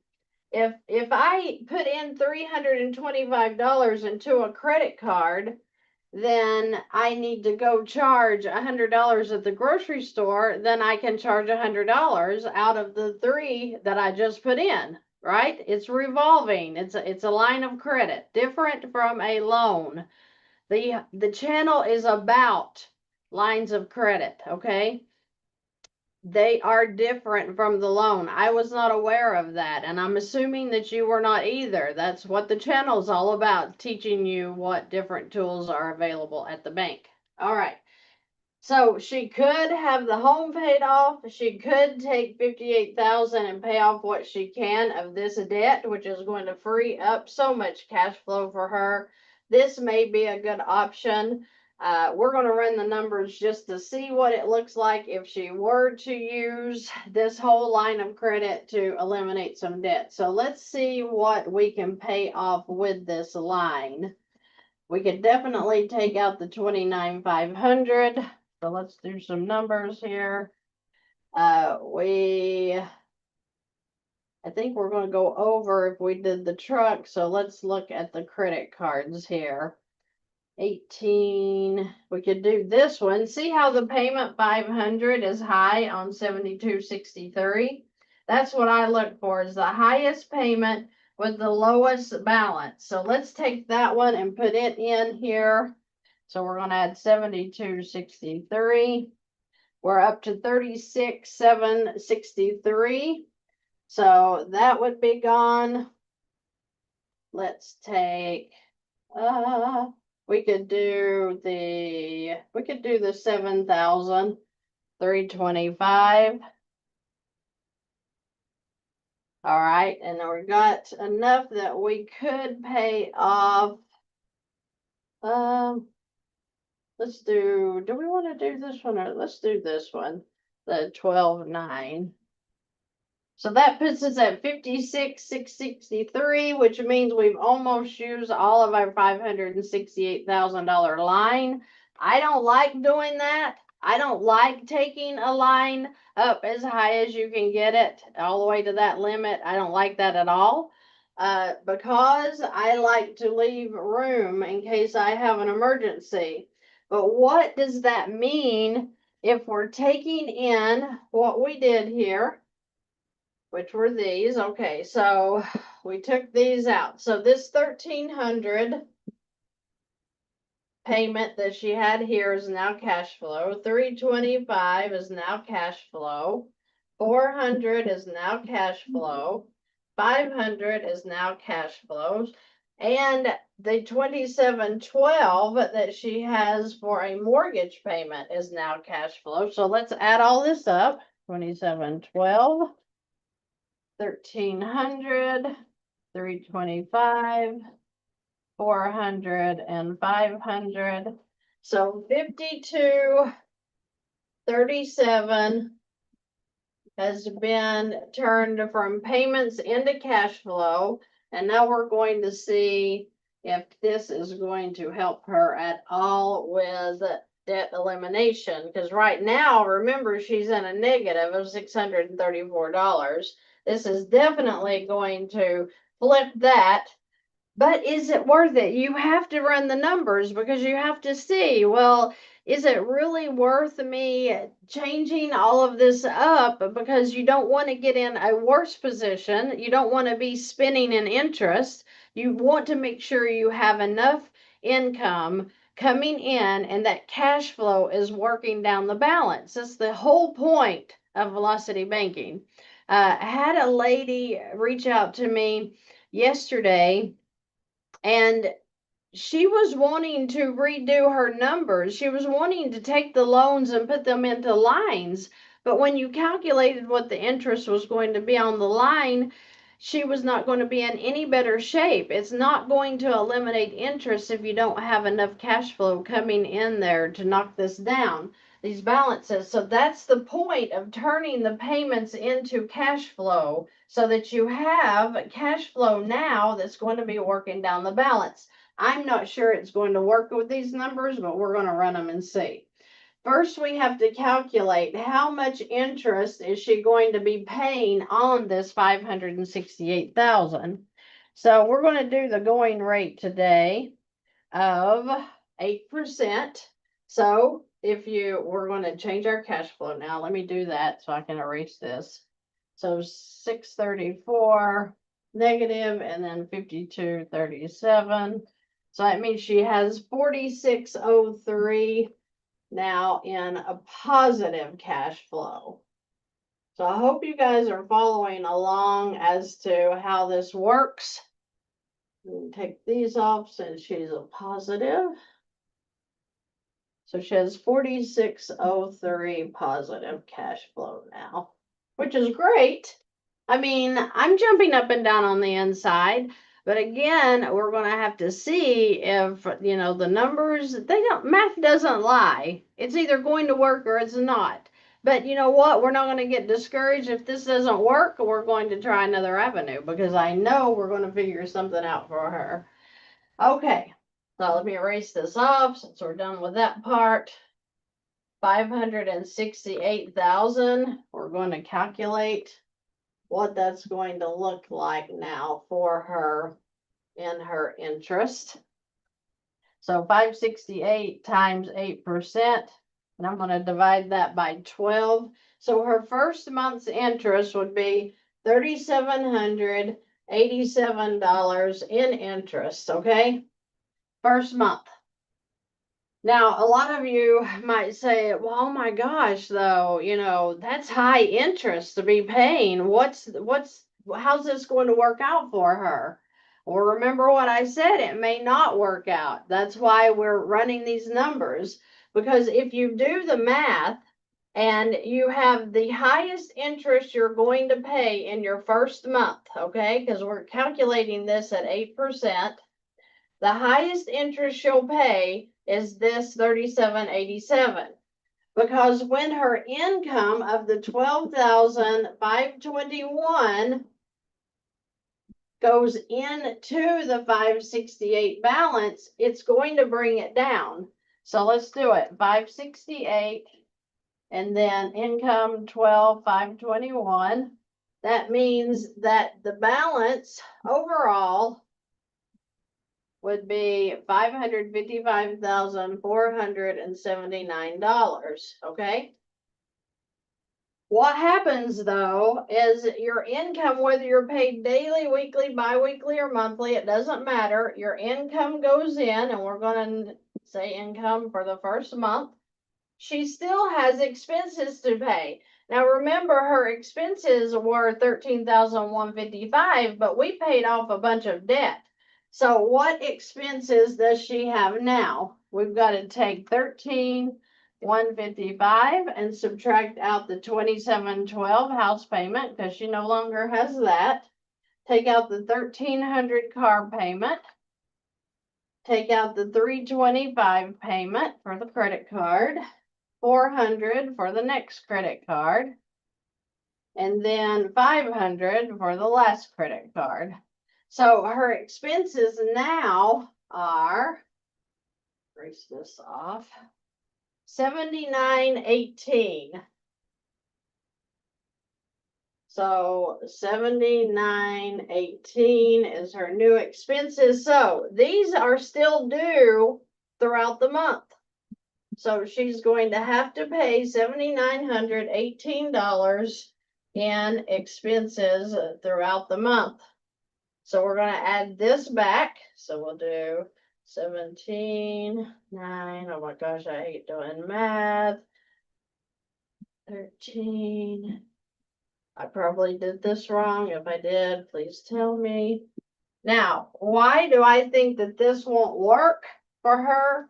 If I put in $325 into a credit card, then I need to go charge $100 at the grocery store, then I can charge $100 out of the $3 that I just put in, right? It's revolving. It's a line of credit, different from a loan. The channel is about lines of credit, okay? They are different from the loan. I was not aware of that, and I'm assuming that you were not either. That's what the channel is all about, teaching you what different tools are available at the bank. All right. So she could have the home paid off. She could take 58,000 and pay off what she can of this debt, which is going to free up so much cash flow for her. This may be a good option. We're going to run the numbers just to see what it looks like if she were to use this whole line of credit to eliminate some debt. So let's see what we can pay off with this line. We could definitely take out the 29,500. So let's do some numbers here. I think we're going to go over if we did the truck. So let's look at the credit cards here. 18, we could do this one. See how the payment 500 is high on 7263? That's what I look for, is the highest payment with the lowest balance. So let's take that one and put it in here. So we're going to add 7263. We're up to 36,763. So that would be gone. Let's take we could do the 7,325. All right, and then we got enough that we could pay off. Let's do we want to do this one, or let's do this one, the 12,900. So that puts us at 56,663, which means we've almost used all of our $568,000 line. I don't like doing that. I don't like taking a line up as high as you can get it, all the way to that limit. I don't like that at all, because I like to leave room in case I have an emergency. But what does that mean if we're taking in what we did here? which were these. Okay, so we took these out. So this 1,300 payment that she had here is now cash flow. 325 is now cash flow. 400 is now cash flow. 500 is now cash flows. And the 2712 that she has for a mortgage payment is now cash flow. So let's add all this up. 2712, 1,300, 325, 400, and 500. So 5237 has been turned from payments into cash flow. And now we're going to see if this is going to help her at all with debt elimination. Because right now, remember, she's in a negative of $634. This is definitely going to flip that. But is it worth it? You have to run the numbers because you have to see, well, is it really worth me changing all of this up? Because you don't want to get in a worse position. You don't want to be spending in interest. You want to make sure you have enough income coming in and that cash flow is working down the balance. That's the whole point of velocity banking. I had a lady reach out to me yesterday, and she was wanting to redo her numbers. She was wanting to take the loans and put them into lines. But when you calculated what the interest was going to be on the line, she was not going to be in any better shape. It's not going to eliminate interest if you don't have enough cash flow coming in there to knock this down, these balances. So that's the point of turning the payments into cash flow so that you have cash flow now that's going to be working down the balance. I'm not sure it's going to work with these numbers, but we're going to run them and see. First, we have to calculate how much interest is she going to be paying on this $568,000. So we're going to do the going rate today of 8%. So we're going to change our cash flow now. Let me do that so I can erase this. So 634 negative and then 5237. So that means she has 4603 now in a positive cash flow. So I hope you guys are following along as to how this works. Take these off since she's a positive. So she has 4603 positive cash flow now, which is great. I mean, I'm jumping up and down on the inside, but again, we're going to have to see if, the numbers, math doesn't lie. It's either going to work or it's not. But you know what? We're not going to get discouraged if this doesn't work. We're going to try another avenue because I know we're going to figure something out for her. Okay, so let me erase this off since we're done with that part. 568,000. We're going to calculate what that's going to look like now for her in her interest. So 568 times 8%, and I'm going to divide that by 12. So her first month's interest would be $3,787 in interest, okay? First month. Now, a lot of you might say, well, oh my gosh, though, that's high interest to be paying. How's this going to work out for her? Well, remember what I said, it may not work out. That's why we're running these numbers, because if you do the math and you have the highest interest you're going to pay in your first month, okay, because we're calculating this at 8%, the highest interest you'll pay is this $3,787, because when her income of the $12,521 goes into the 568 balance, it's going to bring it down. So let's do it. 568 and then income 12,521. That means that the balance overall would be $555,479, okay? What happens though is your income, whether you're paid daily, weekly, bi-weekly, or monthly, it doesn't matter. Your income goes in, and we're going to say income for the first month. She still has expenses to pay. Now remember, her expenses were $13,155, but we paid off a bunch of debt. So what expenses does she have now? We've got to take $13,155 and subtract out the $2,712 house payment because she no longer has that. Take out the $1,300 car payment. Take out the $325 payment for the credit card. $400 for the next credit card, and then $500 for the last credit card. So her expenses now are, erase this off, $79.18. So $79.18 is her new expenses. So these are still due throughout the month. So she's going to have to pay $7,918 in expenses throughout the month. So we're going to add this back. So we'll do 17,9. Oh my gosh, I hate doing math. 13. I probably did this wrong. If I did, please tell me. Now, why do I think that this won't work for her?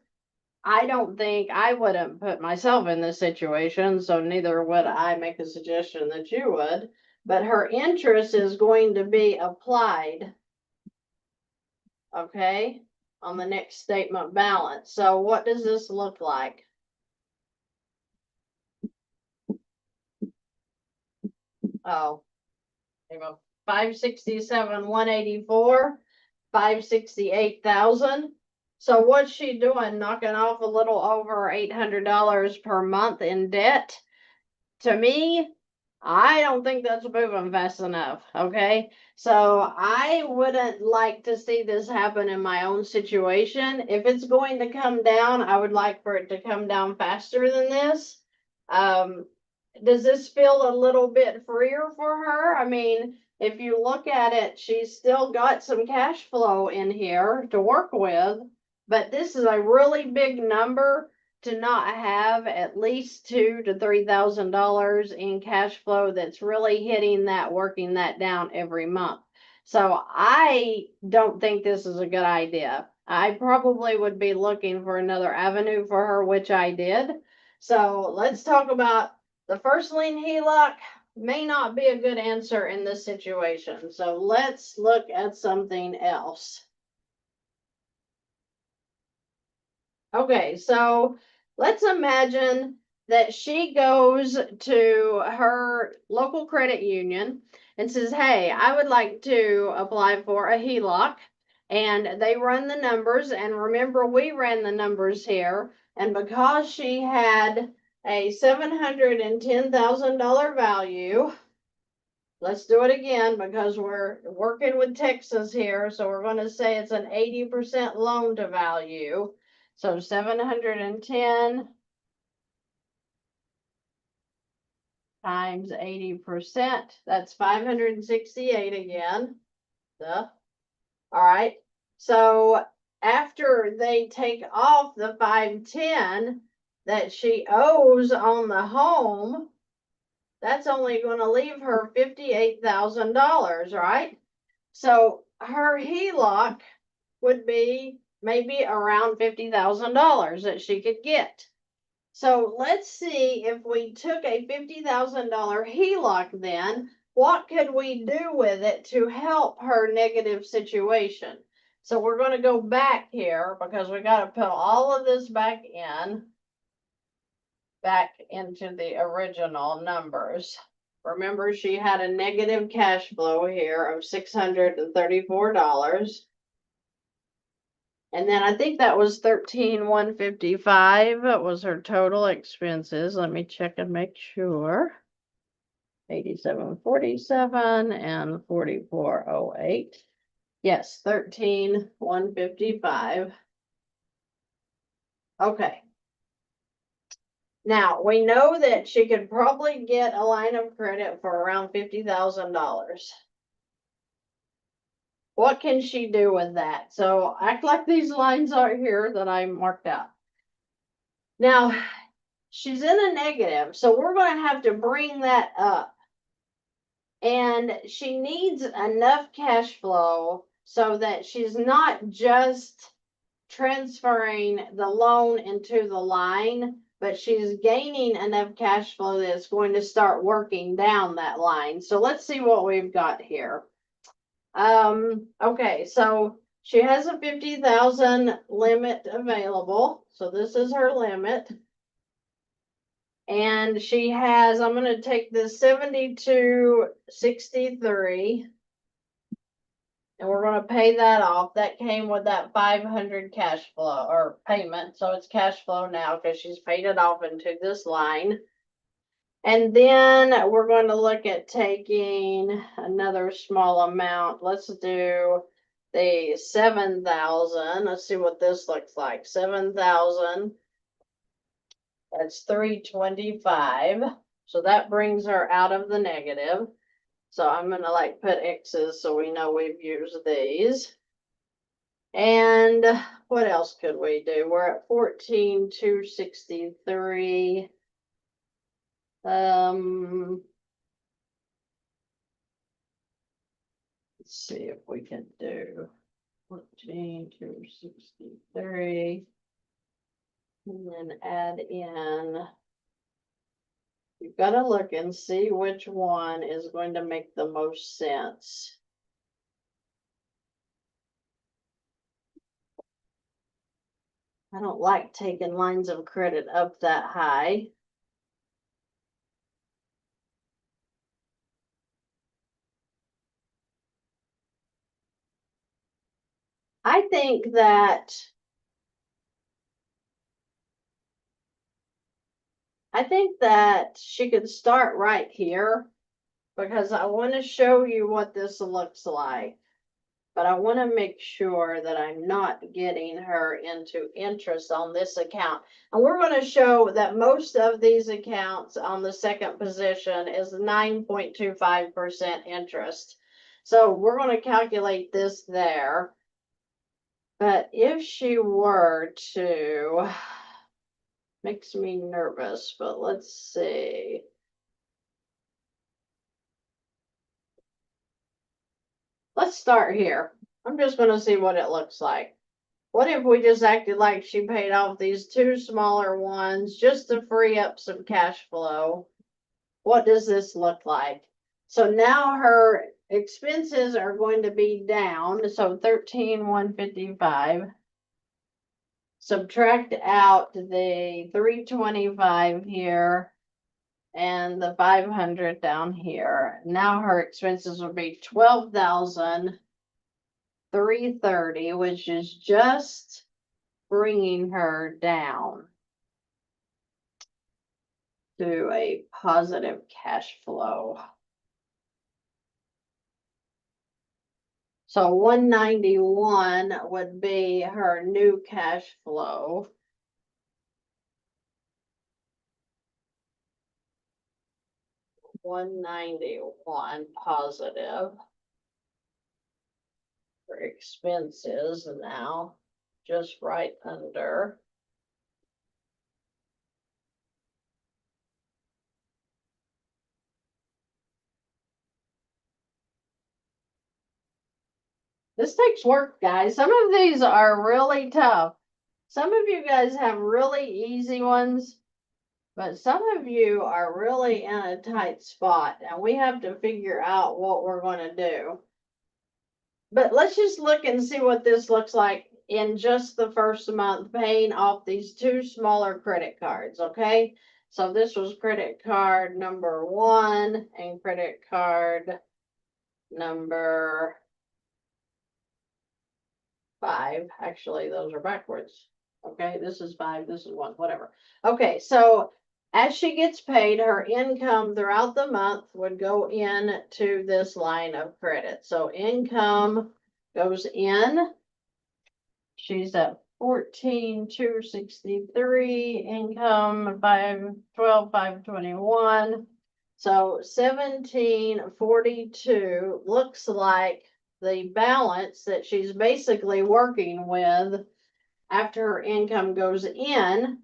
I don't think I wouldn't put myself in this situation, so neither would I make a suggestion that you would. But her interest is going to be applied, okay, on the next statement balance. So what does this look like? Oh, there you go. 567,184, 568,000. So what's she doing? Knocking off a little over $800 per month in debt? To me, I don't think that's moving fast enough. Okay. So I wouldn't like to see this happen in my own situation. If it's going to come down, I would like for it to come down faster than this. Does this feel a little bit freer for her? I mean, if you look at it, she's still got some cash flow in here to work with, but this is a really big number to not have at least $2,000 to $3,000 in cash flow that's really hitting that, working that down every month. So I don't think this is a good idea. I probably would be looking for another avenue for her, which I did. So let's talk about the first lien HELOC. May not be a good answer in this situation. So let's look at something else. Okay, so let's imagine that she goes to her local credit union and says, hey, I would like to apply for a HELOC. And they run the numbers. And remember, we ran the numbers here. And because she had a $710,000 value, let's do it again because we're working with Texas here. So we're going to say it's an 80% loan to value. So 710 times 80%, that's 568 again. Duh. All right. So after they take off the 510 that she owes on the home, that's only going to leave her $58,000, right? So her HELOC would be maybe around $50,000 that she could get. So let's see if we took a $50,000 HELOC then, what could we do with it to help her negative situation? So we're going to go back here because we got to put all of this back into the original numbers. Remember, she had a negative cash flow here of $634. And then I think that was $13,155 was her total expenses. Let me check and make sure. 8747 and 4408. Yes, 13,155. Okay. Now, we know that she could probably get a line of credit for around $50,000. What can she do with that? So act like these lines are here that I marked out. Now, she's in a negative, so we're going to have to bring that up. And she needs enough cash flow so that she's not just transferring the loan into the line, but she's gaining enough cash flow that's going to start working down that line. So let's see what we've got here. Okay, so she has a 50,000 limit available. So this is her limit. And she has, I'm going to take this 7263 and we're going to pay that off. That came with that 500 cash flow or payment. So it's cash flow now because she's paid it off into this line. And then we're going to look at taking another small amount. Let's do the 7,000. Let's see what this looks like. 7,000. That's 325. So that brings her out of the negative. So I'm going to like put X's so we know we've used these. And what else could we do? We're at 14,263. Let's see if we can do 14,263. And then add in. You've got to look and see which one is going to make the most sense. I don't like taking lines of credit up that high. I think that she could start right here because I want to show you what this looks like. But I want to make sure that I'm not getting her into interest on this account. And we're going to show that most of these accounts on the second position is 9.25% interest. So we're going to calculate this there. But if she were to, makes me nervous, but let's see. Let's start here. I'm just going to see what it looks like. What if we just acted like she paid off these two smaller ones just to free up some cash flow? What does this look like? So now her expenses are going to be down. So 13,155. Subtract out the 325 here and the 500 down here. Now her expenses will be 12,330, which is just bringing her down to a positive cash flow. So 191 would be her new cash flow. $191 positive for expenses now, just right under. This takes work, guys. Some of these are really tough. Some of you guys have really easy ones, but some of you are really in a tight spot, and we have to figure out what we're going to do. But let's just look and see what this looks like in just the first month, paying off these two smaller credit cards, okay? So this was credit card number 1 and credit card number 5. Actually, those are backwards. Okay, this is 5, this is 1, whatever. Okay, so as she gets paid, her income throughout the month would go into this line of credit. So income goes in. She's at 14,263, income 521. So 1742 looks like the balance that she's basically working with after her income goes in,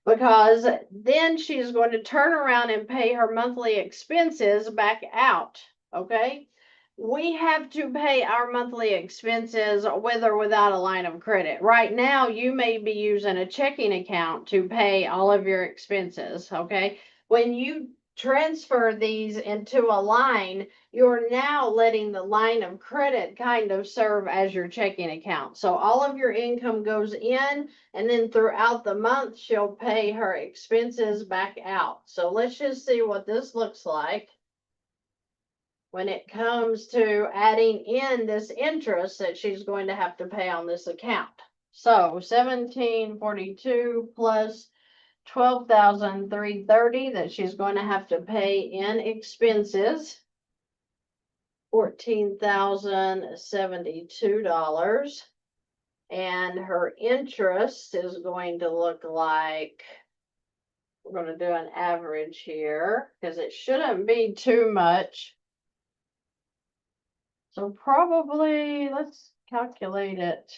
because then she's going to turn around and pay her monthly expenses back out. Okay. We have to pay our monthly expenses with or without a line of credit. Right now, you may be using a checking account to pay all of your expenses. Okay. When you transfer these into a line, you're now letting the line of credit kind of serve as your checking account. So all of your income goes in, and then throughout the month, she'll pay her expenses back out. So let's just see what this looks like when it comes to adding in this interest that she's going to have to pay on this account. So 1742 plus 12,330 that she's going to have to pay in expenses, $14,072. And her interest is going to look like, we're going to do an average here because it shouldn't be too much. So probably, let's calculate it,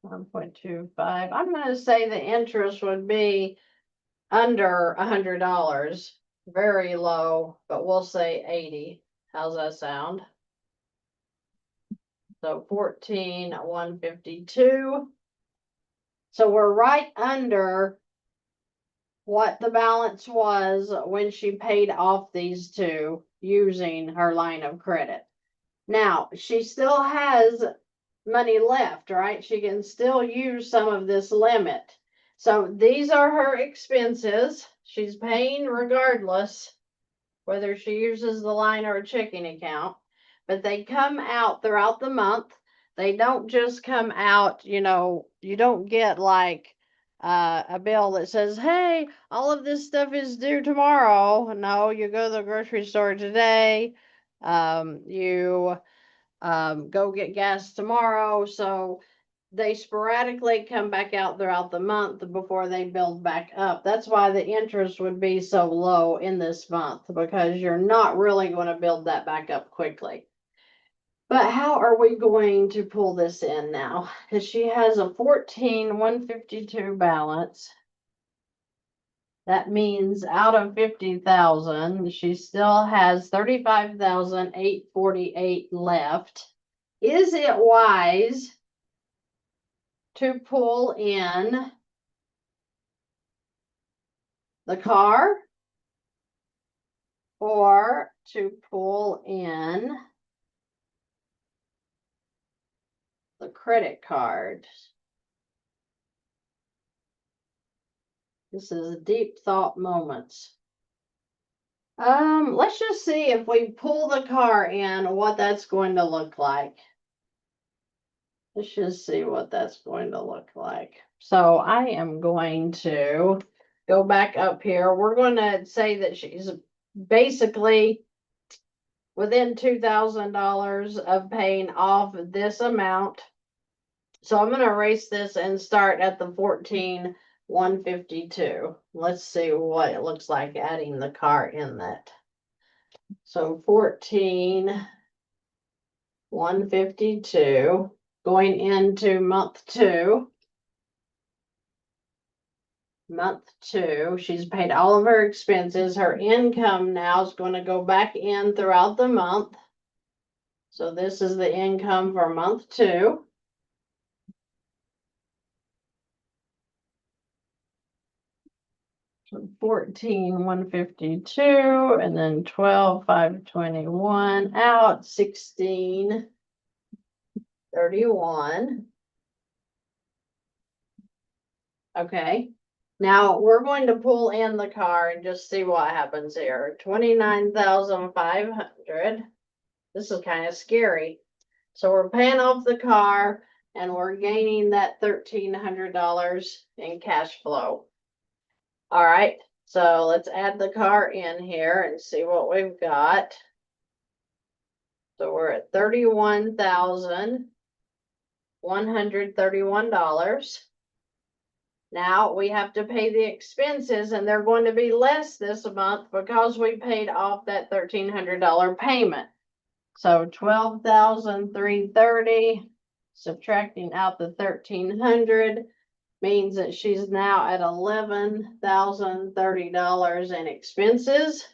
1.25. I'm going to say the interest would be under $100, very low, but we'll say 80. How's that sound? So 14,152. So we're right under what the balance was when she paid off these two using her line of credit. Now, she still has money left, right? She can still use some of this limit. So these are her expenses. She's paying regardless whether she uses the line or a checking account, but they come out throughout the month. They don't just come out, you don't get like a bill that says, hey, all of this stuff is due tomorrow. No, you go to the grocery store today. You go get gas tomorrow. So they sporadically come back out throughout the month before they build back up. That's why the interest would be so low in this month, because you're not really going to build that back up quickly. But how are we going to pull this in now? Because she has a 14,152 balance. That means out of 50,000, she still has 35,848 left. Is it wise to pull in the car or to pull in the credit card? This is deep thought moments. Let's just see if we pull the car in, what that's going to look like. Let's just see what that's going to look like. So I am going to go back up here. We're going to say that she's basically within $2,000 of paying off this amount. So I'm going to erase this and start at the 14,152. Let's see what it looks like adding the car in that. So 14,152 going into month two. Month two, she's paid all of her expenses. Her income now is going to go back in throughout the month. So this is the income for month two. So 14,152 and then 12,521 out, 16,31. Okay. Now we're going to pull in the car and just see what happens here. 29,500. This is kind of scary. So we're paying off the car and we're gaining that $1,300 in cash flow. All right, so let's add the car in here and see what we've got. So we're at 31,000. $131. Now we have to pay the expenses, and they're going to be less this month because we paid off that $1,300 payment. So $12,330, subtracting out the $1,300 means that she's now at $11,030 in expenses.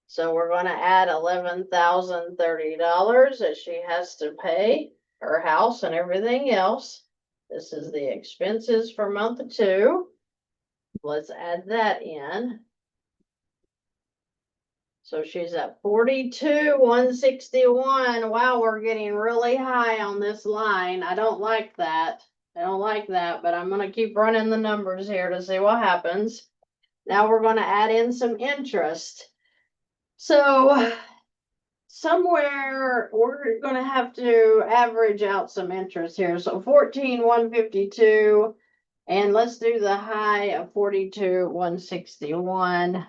So we're going to add $11,030 that she has to pay her house and everything else. This is the expenses for month 2. Let's add that in. So she's at $42,161. Wow, we're getting really high on this line. I don't like that. But I'm going to keep running the numbers here to see what happens. Now we're going to add in some interest. So somewhere we're going to have to average out some interest here. So 14,152, and let's do the high of 42,161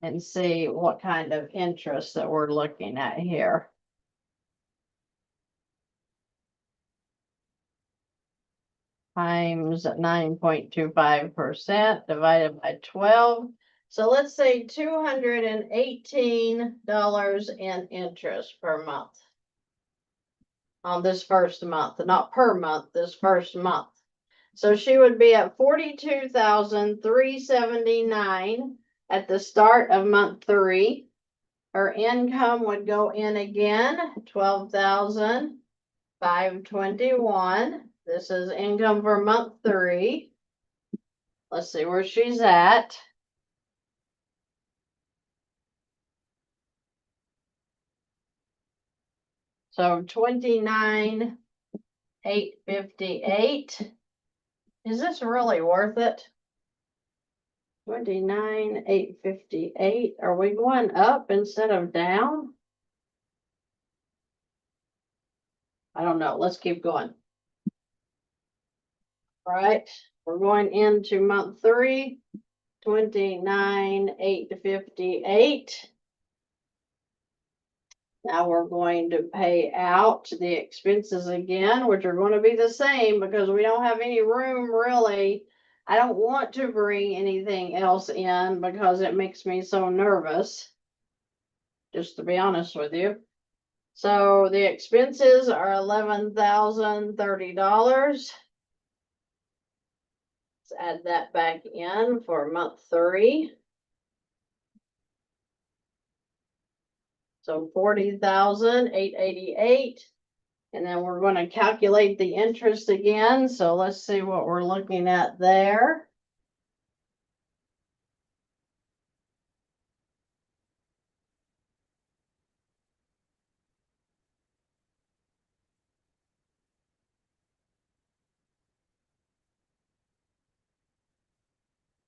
and see what kind of interest that we're looking at here. Times 9.25% divided by 12. So let's say $218 in interest per month on this first month, not per month, this first month. So she would be at $42,379 at the start of month 3. Her income would go in again, $12,521. This is income for month 3. Let's see where she's at. So 29,858. Is this really worth it? 29,858. Are we going up instead of down? I don't know. Let's keep going. All right. We're going into month 3. 29,858. Now we're going to pay out the expenses again, which are going to be the same because we don't have any room really. I don't want to bring anything else in because it makes me so nervous, just to be honest with you. So the expenses are $11,030. Let's add that back in for month 3. So 40,888, and then we're going to calculate the interest again. So let's see what we're looking at there.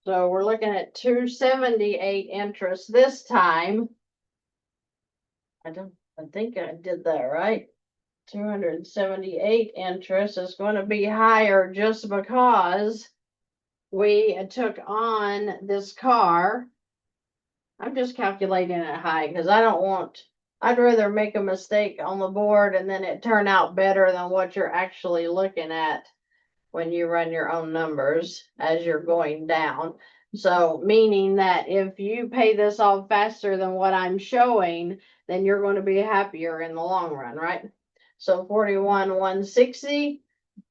So we're looking at 278 interest this time. I think I did that right. 278 interest is going to be higher just because we took on this car. I'm just calculating it high because I'd rather make a mistake on the board and then it turn out better than what you're actually looking at when you run your own numbers as you're going down. So meaning that if you pay this off faster than what I'm showing, then you're going to be happier in the long run, right? So 41,160.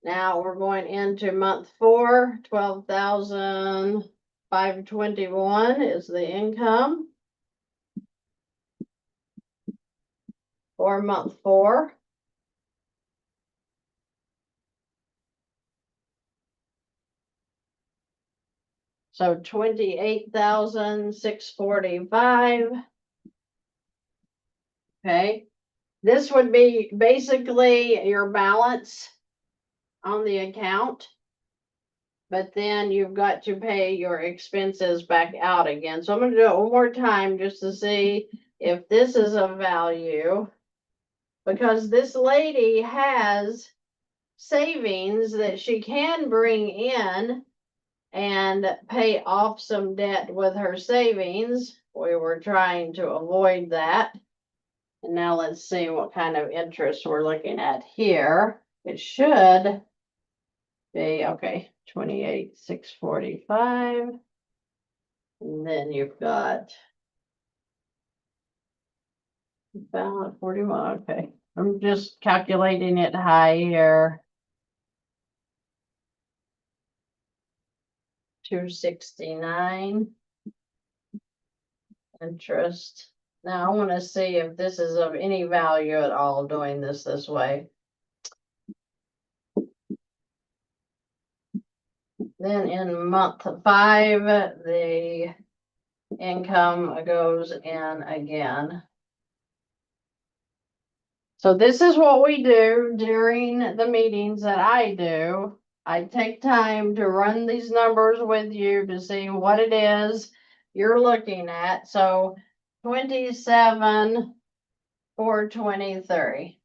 Now we're going into month 4, 12,521 is the income for month 4. So 28,645. Okay. This would be basically your balance on the account. But then you've got to pay your expenses back out again. So I'm going to do it one more time just to see if this is of value. Because this lady has savings that she can bring in and pay off some debt with her savings. We were trying to avoid that. And now let's see what kind of interest we're looking at here. it should be, okay, 28,645. And then you've got about 41, okay. I'm just calculating it high here. 269 interest. Now I want to see if this is of any value at all doing this way. Then in month 5, the income goes in again. So this is what we do during the meetings that I do. I take time to run these numbers with you to see what it is you're looking at. So 27,423.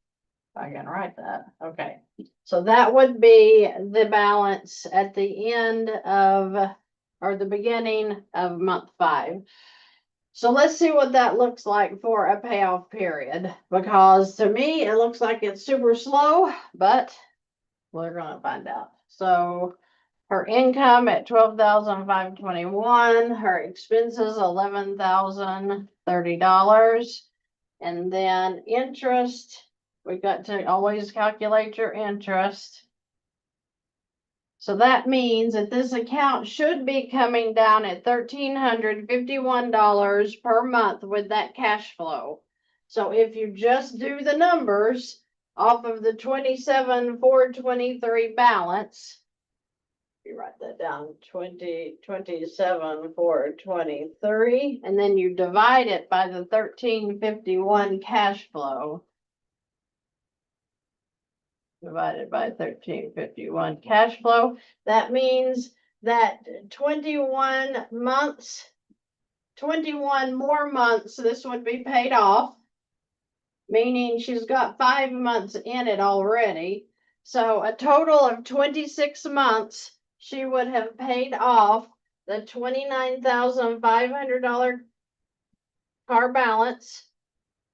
I can write that. Okay. So that would be the balance at the end of, or the beginning of month 5. So let's see what that looks like for a payoff period, because to me, it looks like it's super slow, but we're going to find out. So her income at $12,521, her expenses $11,030, and then interest, we've got to always calculate your interest. So that means that this account should be coming down at $1,351 per month with that cash flow. So if you just do the numbers off of the 27,423 balance, you write that down, 27,423, and then you divide it by the 1,351 cash flow. Divided by 1,351 cash flow. That means that 21 more months, this would be paid off, meaning she's got 5 months in it already. So a total of 26 months, she would have paid off the $29,500 car balance,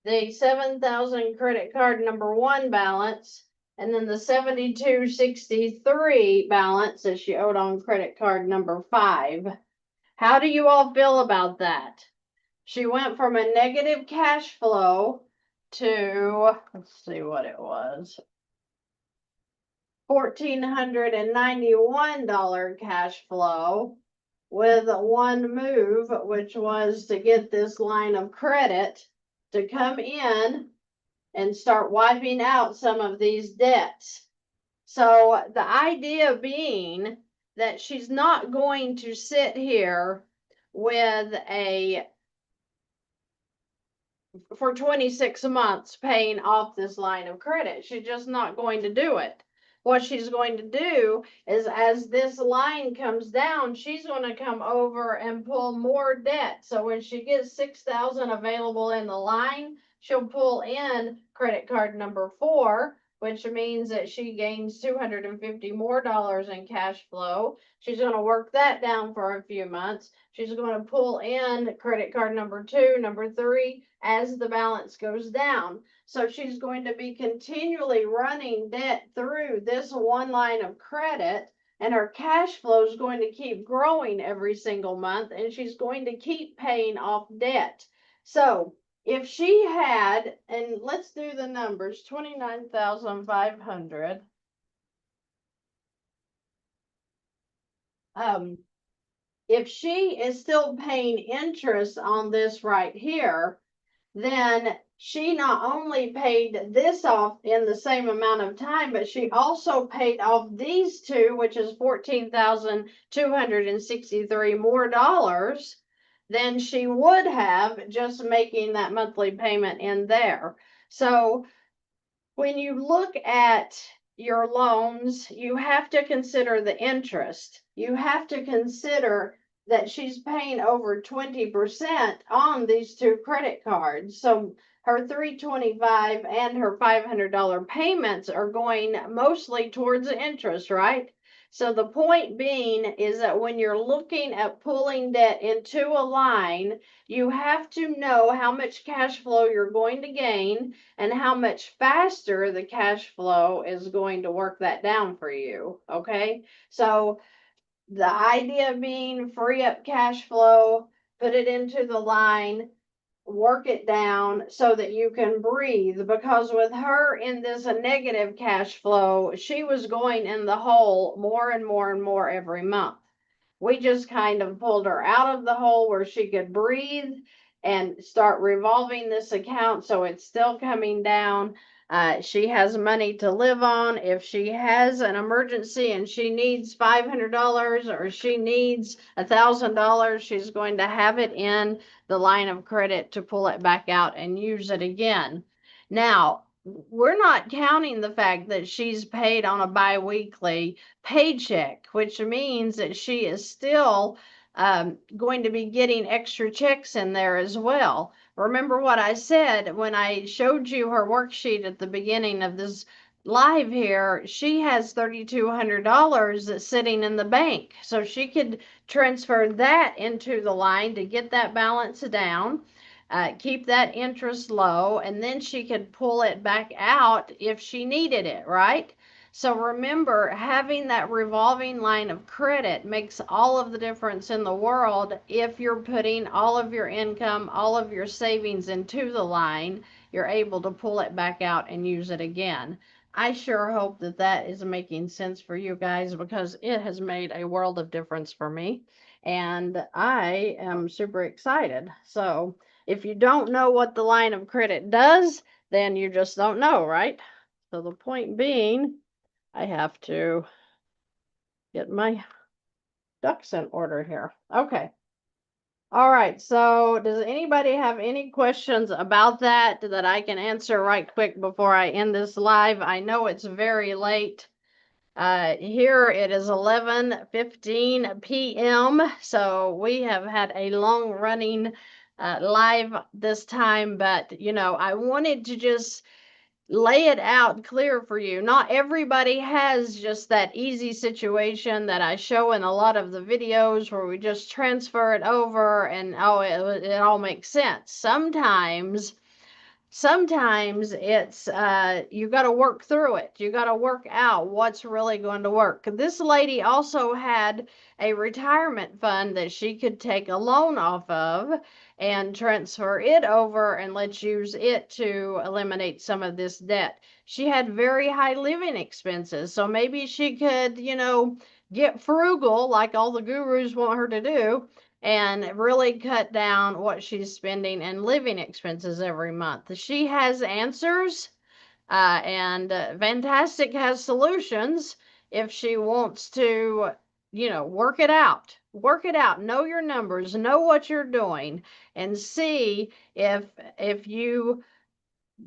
the 7,000 credit card number 1 balance, and then the 7263 balance that she owed on credit card number 5. How do you all feel about that? She went from a negative cash flow to, let's see what it was, $1,491 cash flow with one move, which was to get this line of credit to come in and start wiping out some of these debts. So the idea being that she's not going to sit here with for 26 months paying off this line of credit. She's just not going to do it. What she's going to do is, as this line comes down, she's going to come over and pull more debt. So when she gets 6,000 available in the line, she'll pull in credit card number 4, which means that she gains $250 more in cash flow. She's going to work that down for a few months. She's going to pull in credit card number 2, number 3, as the balance goes down. So she's going to be continually running debt through this one line of credit, and her cash flow is going to keep growing every single month, and she's going to keep paying off debt. So if she had, and let's do the numbers, 29,500. If she is still paying interest on this right here, then she not only paid this off in the same amount of time, but she also paid off these two, which is $14,263 more dollars than she would have just making that monthly payment in there. So when you look at your loans, you have to consider the interest. You have to consider that she's paying over 20% on these 2 credit cards. So her $325 and her $500 payments are going mostly towards the interest, right? So the point being is that when you're looking at pulling debt into a line, you have to know how much cash flow you're going to gain and how much faster the cash flow is going to work that down for you. Okay. So the idea being free up cash flow, put it into the line, work it down so that you can breathe, because with her in this negative cash flow, she was going in the hole more and more and more every month. We just kind of pulled her out of the hole where she could breathe and start revolving this account so it's still coming down. She has money to live on. If she has an emergency and she needs $500 or she needs $1,000, she's going to have it in the line of credit to pull it back out and use it again. Now, we're not counting the fact that she's paid on a biweekly paycheck, which means that she is still going to be getting extra checks in there as well. Remember what I said when I showed you her worksheet at the beginning of this live here? She has $3,200 that's sitting in the bank. So she could transfer that into the line to get that balance down. Keep that interest low, and then she could pull it back out if she needed it, right? So remember, having that revolving line of credit makes all of the difference in the world. If you're putting all of your income, all of your savings into the line, you're able to pull it back out and use it again. I sure hope that that is making sense for you guys, because it has made a world of difference for me. And I am super excited. So if you don't know what the line of credit does, then you just don't know, right? So the point being, I have to get my ducks in order here. Okay. All right. So does anybody have any questions about that I can answer right quick before I end this live? I know it's very late. Here it is 11:15 p.m. So we have had a long running live this time, but I wanted to just lay it out clear for you. Not everybody has just that easy situation that I show in a lot of the videos where we just transfer it over and it all makes sense. Sometimes it's you got to work through it. You got to work out what's really going to work. This lady also had a retirement fund that she could take a loan off of and transfer it over, and let's use it to eliminate some of this debt. She had very high living expenses, so maybe she could, get frugal like all the gurus want her to do, and really cut down what she's spending and living expenses every month. She has answers, and VANNtastic has solutions if she wants to, work it out. Work it out. Know your numbers. Know what you're doing, and see if you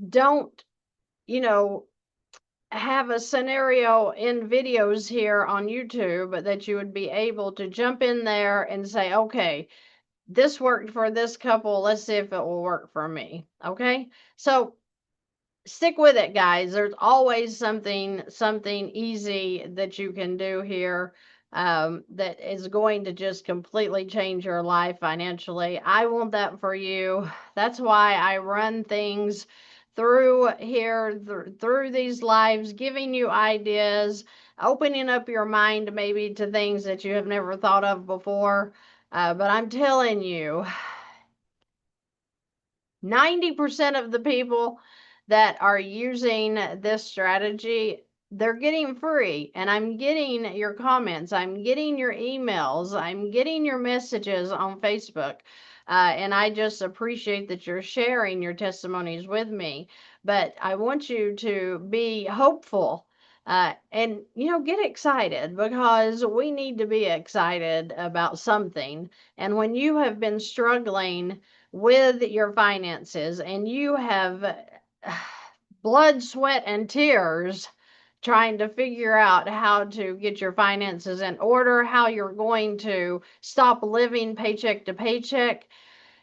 don't, have a scenario in videos here on YouTube that you would be able to jump in there and say, okay, this worked for this couple. Let's see if it will work for me. Okay. So stick with it, guys. There's always something easy that you can do here that is going to just completely change your life financially. I want that for you. That's why I run things through here, through these lives, giving you ideas, opening up your mind maybe to things that you have never thought of before. But I'm telling you, 90% of the people that are using this strategy, they're getting free. And I'm getting your comments, I'm getting your emails, I'm getting your messages on Facebook. And I just appreciate that you're sharing your testimonies with me. But I want you to be hopeful. And get excited, because we need to be excited about something. And when you have been struggling with your finances and you have blood, sweat, and tears trying to figure out how to get your finances in order, how you're going to stop living paycheck to paycheck,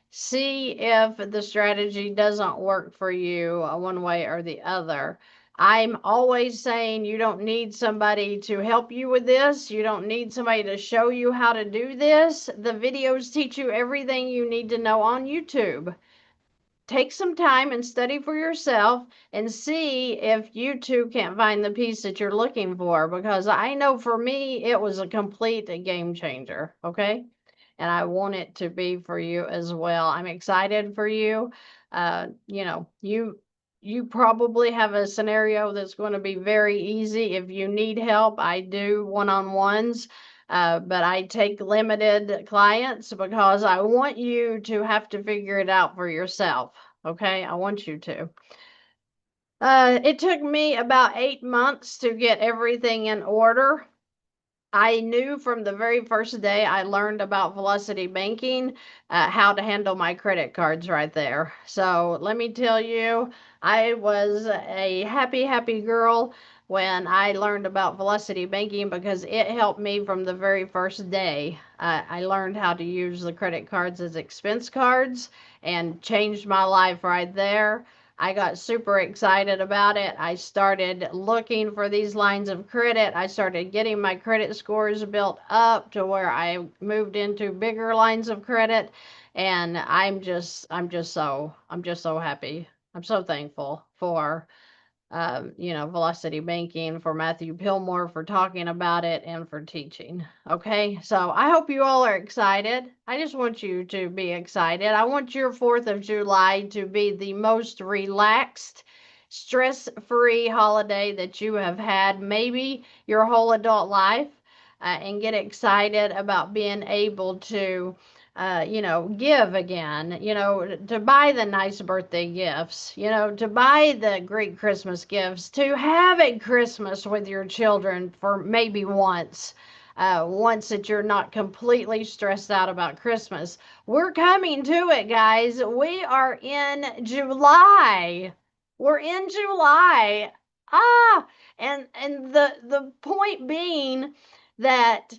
see if the strategy doesn't work for you one way or the other. I'm always saying you don't need somebody to help you with this. You don't need somebody to show you how to do this. The videos teach you everything you need to know on YouTube. Take some time and study for yourself and see if you too can't find the piece that you're looking for, because I know for me it was a complete game changer. Okay, and I want it to be for you as well. I'm excited for you. You know, you probably have a scenario that's going to be very easy. If you need help, I do one-on-ones. But I take limited clients because I want you to have to figure it out for yourself. Okay, I want you to. It took me about 8 months to get everything in order. I knew from the very first day I learned about Velocity Banking, how to handle my credit cards right there. So let me tell you, I was a happy, happy girl when I learned about Velocity Banking because it helped me from the very first day. I learned how to use the credit cards as expense cards and changed my life right there. I got super excited about it. I started looking for these lines of credit. I started getting my credit scores built up to where I moved into bigger lines of credit. And I'm just so happy. I'm so thankful for Velocity Banking, for Matthew Pillmore for talking about it and for teaching. Okay, so I hope you all are excited. I just want you to be excited. I want your 4th of July to be the most relaxed, stress-free holiday that you have had, maybe your whole adult life, and get excited about being able to give again, to buy the nice birthday gifts, to buy the great Christmas gifts, to have a Christmas with your children for maybe once that you're not completely stressed out about Christmas. We're coming to it, guys. We are in July. We're in July. And the point being that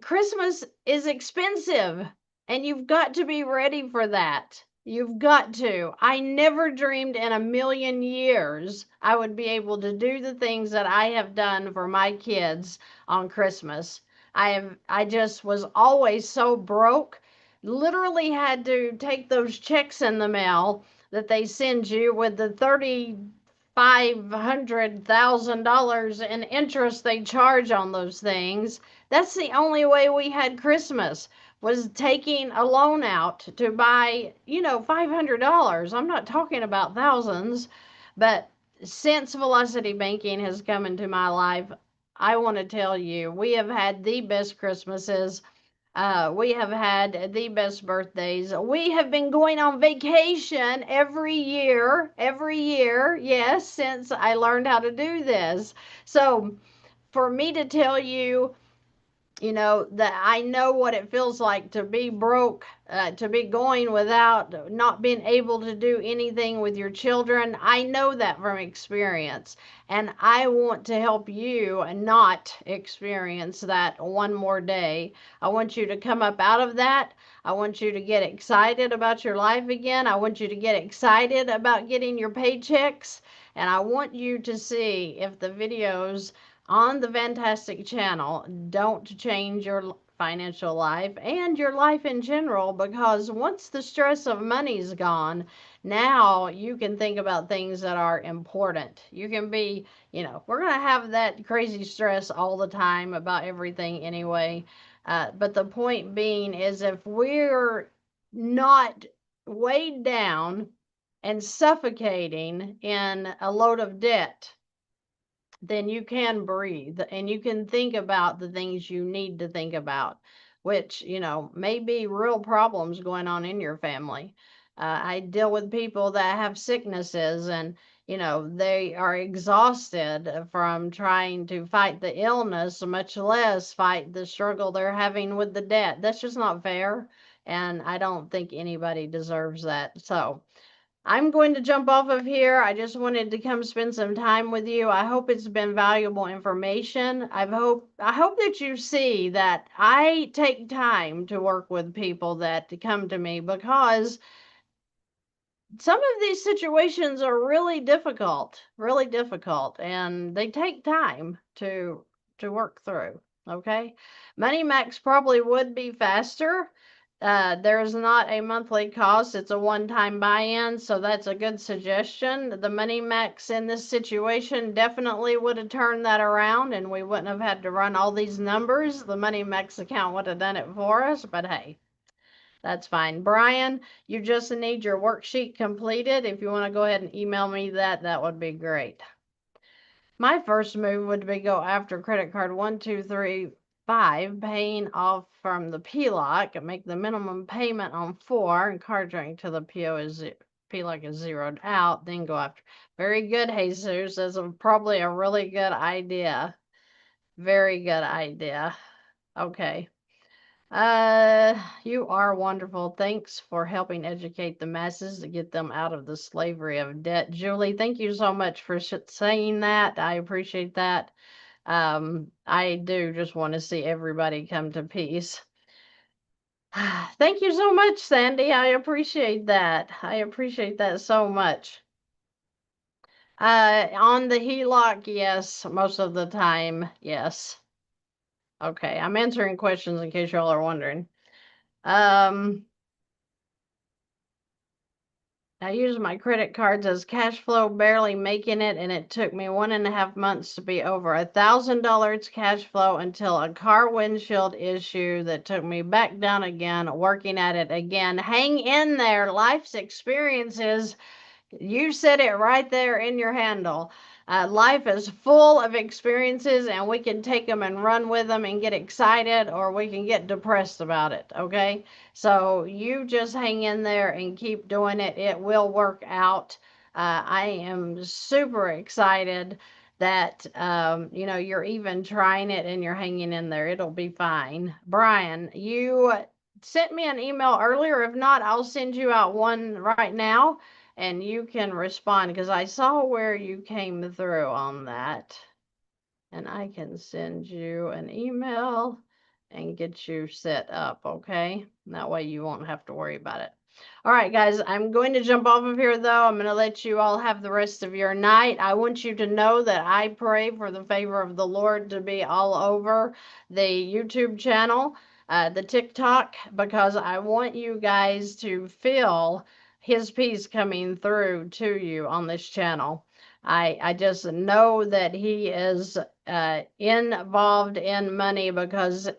Christmas is expensive, and you've got to be ready for that. You've got to. I never dreamed in a million years I would be able to do the things that I have done for my kids on Christmas. I just was always so broke. Literally had to take those checks in the mail that they send you with the $3,500,000 in interest they charge on those things. That's the only way we had Christmas, was taking a loan out to buy, $500. I'm not talking about thousands, but since Velocity Banking has come into my life, I want to tell you, we have had the best Christmases. We have had the best birthdays. We have been going on vacation every year, yes, since I learned how to do this. So for me to tell you, that I know what it feels like to be broke, to be going without, not being able to do anything with your children. I know that from experience, and I want to help you not experience that one more day. I want you to come up out of that. I want you to get excited about your life again. I want you to get excited about getting your paychecks, and I want you to see if the videos on the VANNtastic channel don't change your financial life and your life in general, because once the stress of money's gone, now you can think about things that are important. You can be, we're going to have that crazy stress all the time about everything anyway. But the point being is, if we're not weighed down and suffocating in a load of debt, then you can breathe and you can think about the things you need to think about, which, may be real problems going on in your family. I deal with people that have sicknesses, and, they are exhausted from trying to fight the illness, much less fight the struggle they're having with the debt. That's just not fair. And I don't think anybody deserves that. So, I'm going to jump off of here. I just wanted to come spend some time with you. I hope it's been valuable information. I hope that you see that I take time to work with people that come to me, because some of these situations are really difficult, and they take time to work through. Okay, Money Max probably would be faster. There's not a monthly cost; it's a one-time buy-in, so that's a good suggestion. The Money Max in this situation definitely would have turned that around, and we wouldn't have had to run all these numbers. The Money Max account would have done it for us, but hey. That's fine. Brian, you just need your worksheet completed. If you want to go ahead and email me that, that would be great. My first move would be go after credit card 1235, paying off from the PLOC and make the minimum payment on 4 and card drink till the PLOC is zeroed out, then go after. Very good, Jesus. That's probably a really good idea. Very good idea. Okay. You are wonderful. Thanks for helping educate the masses to get them out of the slavery of debt. Julie, thank you so much for saying that. I appreciate that. I do just want to see everybody come to peace. Thank you so much, Sandy. I appreciate that. I appreciate that so much. On the HELOC, yes, most of the time, yes. Okay, I'm answering questions in case y'all are wondering. I use my credit cards as cash flow, barely making it, and it took me 1.5 months to be over $1,000 cash flow until a car windshield issue that took me back down again, working at it again. Hang in there. Life's experiences. You said it right there in your handle. Life is full of experiences, and we can take them and run with them and get excited, or we can get depressed about it. Okay, so you just hang in there and keep doing it. It will work out. I am super excited that you're even trying it and you're hanging in there. It'll be fine. Brian, you sent me an email earlier. If not, I'll send you out one right now and you can respond because I saw where you came through on that. And I can send you an email and get you set up, okay? That way you won't have to worry about it. All right, guys, I'm going to jump off of here, though. I'm going to let you all have the rest of your night. I want you to know that I pray for the favor of the Lord to be all over the YouTube channel, the TikTok, because I want you guys to feel his peace coming through to you on this channel. I just know that he is involved in money because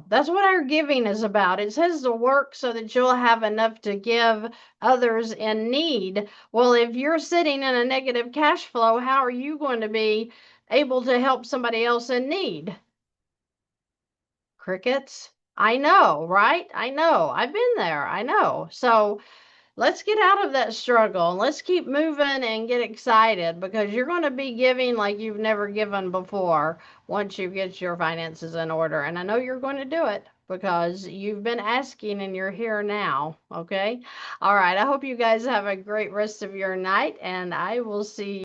that's what our giving is about. It says to work so that you'll have enough to give others in need. Well, if you're sitting in a negative cash flow, how are you going to be able to help somebody else in need? Crickets. I know, right? I know. I've been there. I know. So let's get out of that struggle and let's keep moving and get excited because you're going to be giving like you've never given before once you get your finances in order. And I know you're going to do it because you've been asking and you're here now. Okay. All right. I hope you guys have a great rest of your night and I will see you.